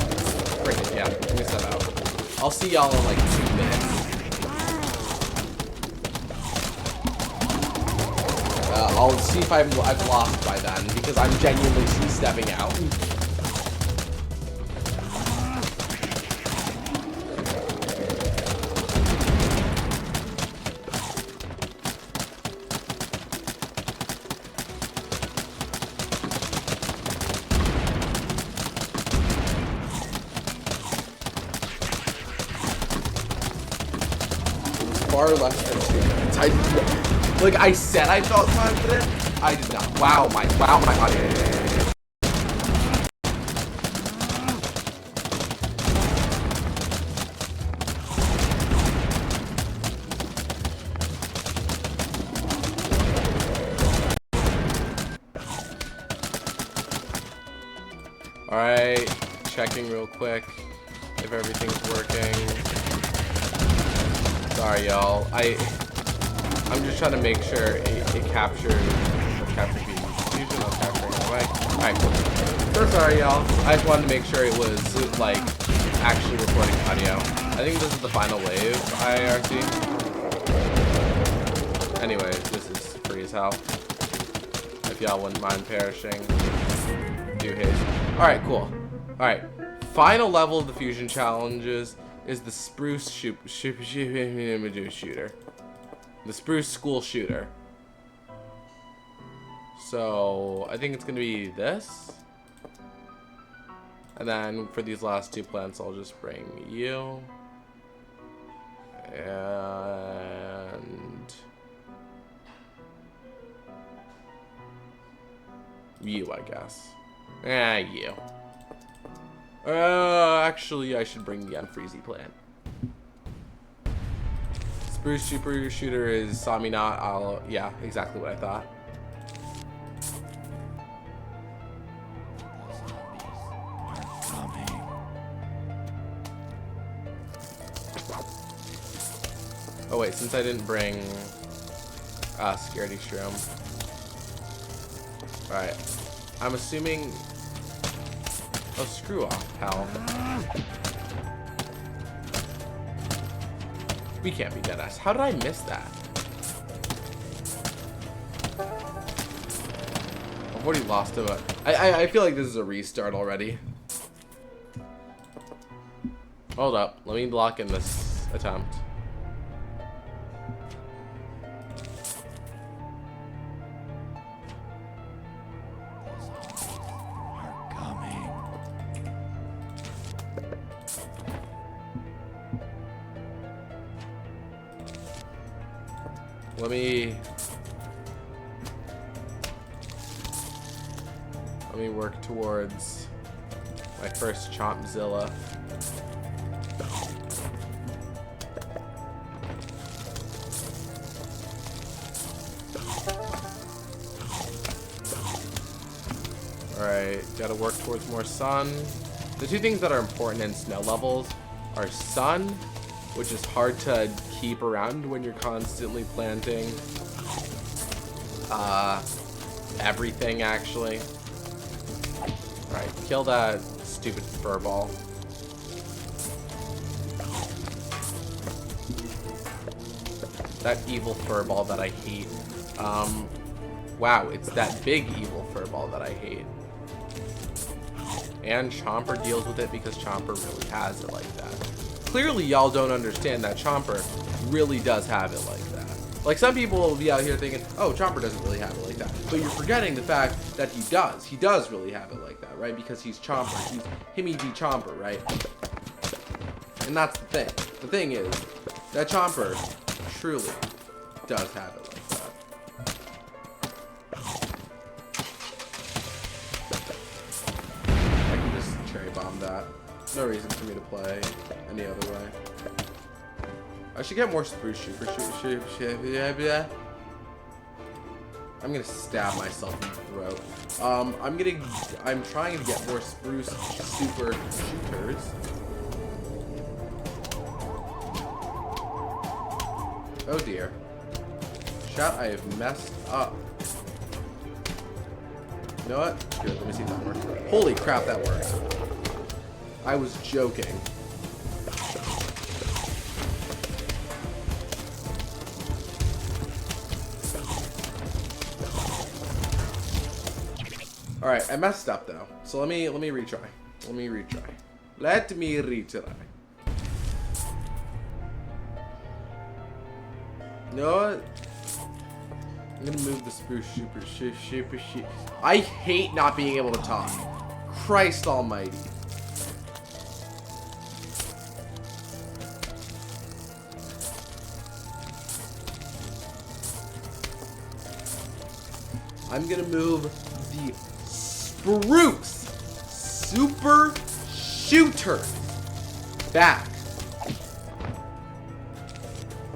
Yeah, let me step out. I'll see y'all in like 2 minutes. I'll see if I've lost by then because I'm genuinely stepping out. Far less than 2 minutes. Like I said, I felt confident. I did not. Wow, my audio. All right, checking real quick if everything's working. Sorry, y'all. I'm just trying to make sure it captures PvZ Fusion. I'm capturing it away. Alright, cool. So sorry, y'all. I just wanted to make sure it was like actually recording audio. I think this is the final wave IRC. Anyways, this is free as hell. If y'all wouldn't mind perishing, do haste. Alright, cool. Alright. Final level of the fusion challenges is the Spruce shooter. The Spruce school shooter. So I think it's gonna be this. And then for these last 2 plants, I'll just bring you. And you, I guess. You. Actually, I should bring the unfreezy plant. Spruce super shooter is Sami not. Yeah, exactly what I thought. Oh wait, since I didn't bring Scaredy Shroom. Alright. I'm assuming. Oh, screw off, pal. We can't be deadass. How did I miss that? I've already lost him. I feel like this is a restart already. Hold up. Let me block in this attempt. Let me work towards my first Chompzilla. Alright, gotta work towards more sun. The two things that are important in snow levels are sun, which is hard to keep around when you're constantly planting everything, actually. Alright, kill that stupid furball. That evil furball that I hate. Wow, it's that big evil furball that I hate. And Chomper deals with it because Chomper really has it like that. Clearly, y'all don't understand that Chomper really does have it like that. Like, some people will be out here thinking, oh, Chomper doesn't really have it like that. But you're forgetting the fact that he does. He does really have it like that, right? Because he's Chomper. He's Himmy D Chomper, right? And that's the thing. The thing is that Chomper truly does have it like that. I can just cherry bomb that. No reason for me to play any other way. I should get more spruce super shoot. I'm gonna stab myself in the throat. I'm trying to get more spruce super shooters. Oh dear. Chat, I have messed up. You know what? Good, let me see if that works. Holy crap, that works. I was joking. Alright, I messed up though. So let me retry. Let me retry. You know what? I'm gonna move the spruce super shit. I hate not being able to talk. Christ almighty. I'm gonna move the spruce super shooter back.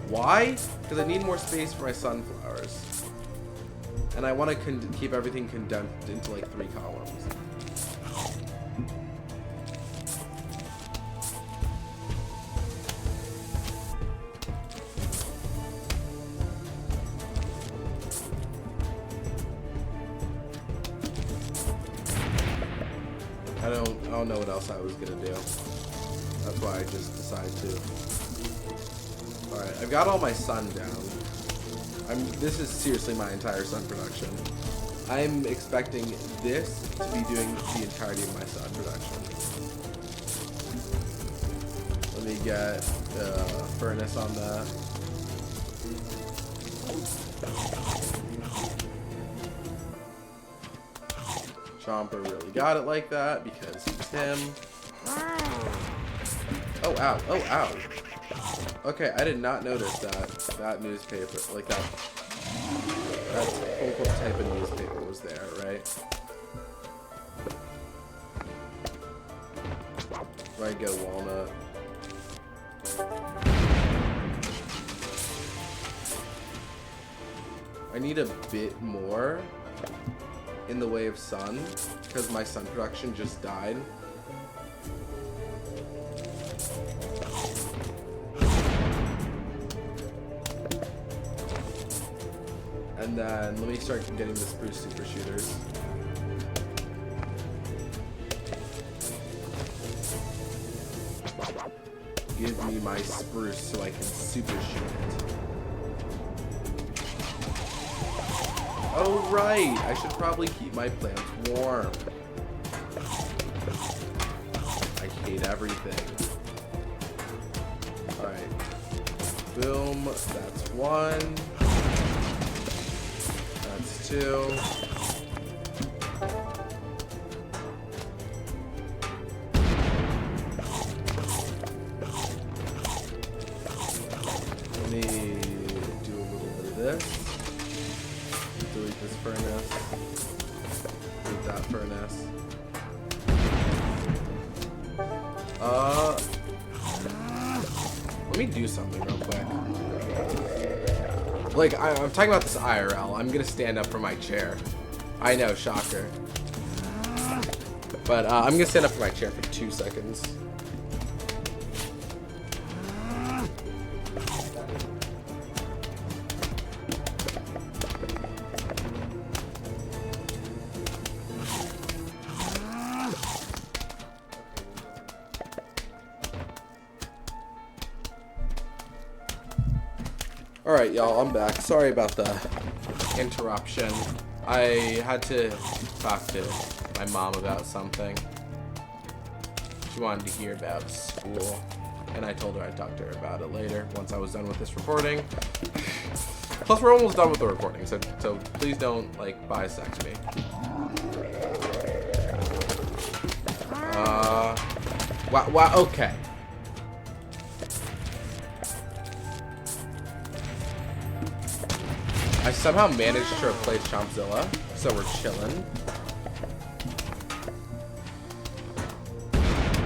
Why? Because I need more space for my sunflowers. And I want to keep everything condensed into like 3 columns. I don't know what else I was gonna do. That's why I just decided to. Alright, I've got all my sun down. This is seriously my entire sun production. I'm expecting this to be doing the entirety of my sun production. Let me get a furnace on that. Chomper really got it like that because he's him. Oh, ow. Oh, ow. Okay, I did not notice that newspaper, like that quote type of newspaper was there, right? Right, get a walnut. I need a bit more in the way of sun, because my sun production just died. And then let me start getting the spruce super shooters. Give me my spruce so I can super shoot it. Oh right, I should probably keep my plants warm. I hate everything. Alright. Boom, that's 1. That's 2. Let me do a little bit of this. furnace. Let me do something real quick. Like, I'm talking about this IRL. I'm gonna stand up from my chair. I know, shocker. But I'm gonna stand up from my chair for 2 seconds. Alright, y'all, I'm back. Sorry about the interruption. I had to talk to my mom about something. She wanted to hear about school, and I told her I'd talk to her about it later once I was done with this recording. Plus, we're almost done with the recording, so please don't, like, bisect me. Wow, okay. I somehow managed to replace Chompzilla, so we're chilling.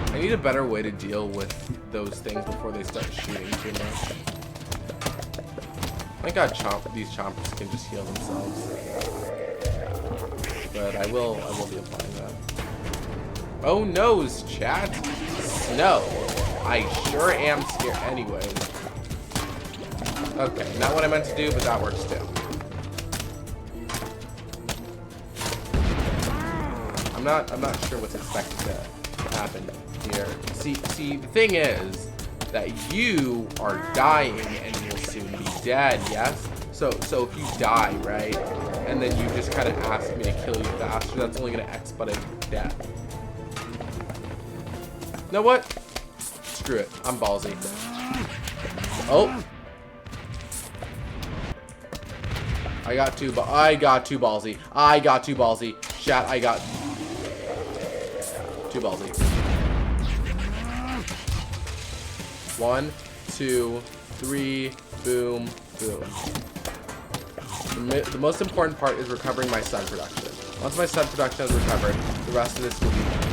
I need a better way to deal with those things before they start shooting too much. Thank God these chompers can just heal themselves. But I will be applying that. Oh noes, chat. Snow. I sure am scared anyway. Okay, not what I meant to do, but that works too. I'm not sure what's expected to happen here. See, the thing is that you are dying and you'll soon be dead, yes? So if you die, right, and then you just kind of ask me to kill you faster, that's only going to expedite your death. You know what? Screw it. I'm ballsy. Oh. I got too ballsy. Chat, I got too ballsy. 1, 2, 3, boom, boom. The most important part is recovering my sun production. Once my sun production is recovered, the rest of this will be done.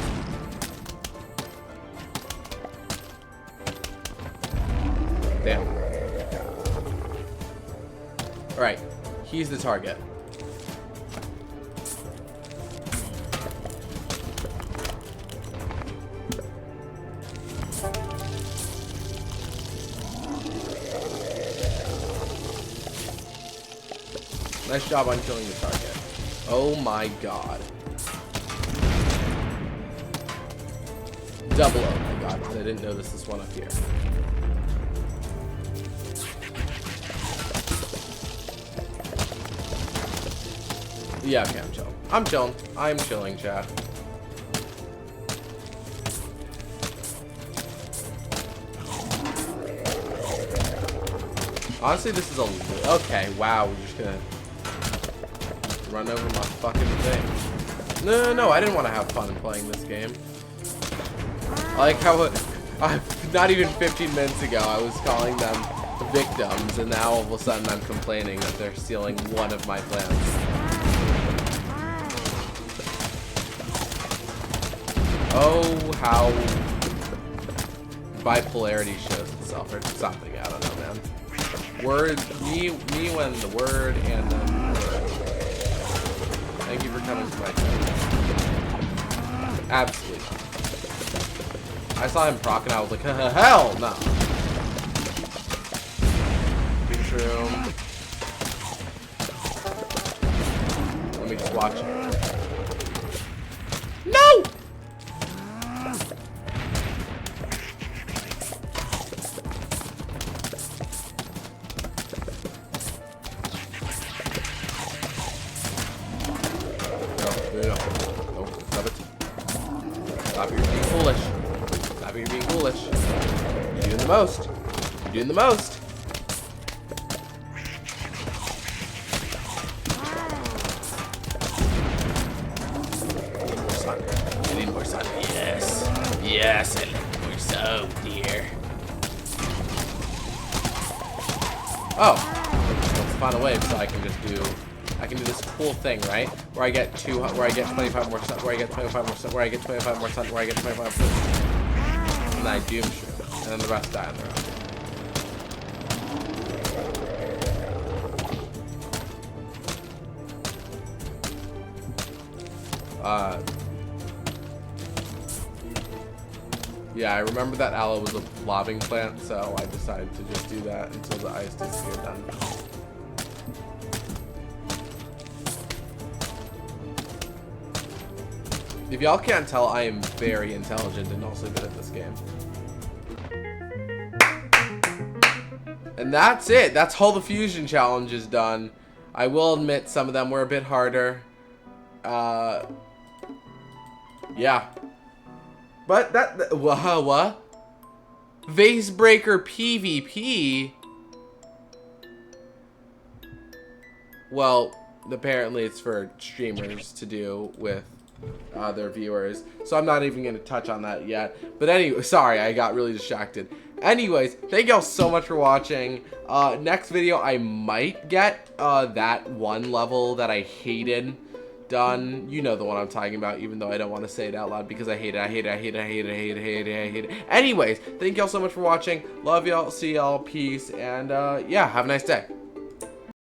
Damn. Alright, he's the target. Nice job on killing the target. Oh my god. Double oh my god, because I didn't notice this one up here. Yeah, okay, I'm chilling. I'm chilling, chat. Honestly, this is a... Okay, wow, we're just gonna run over my fucking thing. No, I didn't want to have fun playing this game. I like how... not even 15 minutes ago, I was calling them victims, and now all of a sudden I'm complaining that they're stealing one of my plants. Oh, how bipolarity shows itself, or something. I don't know, man. Word, me when the word, and then the word. Thank you for coming to my channel. Absolutely. I saw him proc and I was like, hell no. Be true. Let me just watch it. No! Stop, you're being foolish. Stop, you're being foolish. You're doing the most. You're doing the most. Sun. I need more sun. Yes. Yes, I need more sun, dear. Oh. Let's find a wave so I can just do... I I can do this cool thing, right? Where I get 25 more sun, where I get 25 more sun, where I get 25 more sun, where I get 25 more sun. And then I doom shroom. And then the rest die on their own. Yeah, I remember that aloe was a lobbing plant, so I decided to just do that until the ice disappeared done. If y'all can't tell, I am very intelligent and also good at this game. And that's it. That's all the fusion challenges done. I will admit some of them were a bit harder. Yeah. But what? Vase Breaker PvP? Well, apparently it's for streamers to do with their viewers. So I'm not even going to touch on that yet. But anyway, sorry, I got really distracted. Anyways, thank y'all so much for watching. Next video, I might get that one level that I hated done. You know the one I'm talking about, even though I don't want to say it out loud because I hate it. I hate it. I hate it. I hate it. I hate it. I hate it. I hate it. Anyways, thank y'all so much for watching. Love y'all. See y'all. Peace. And yeah, have a nice day.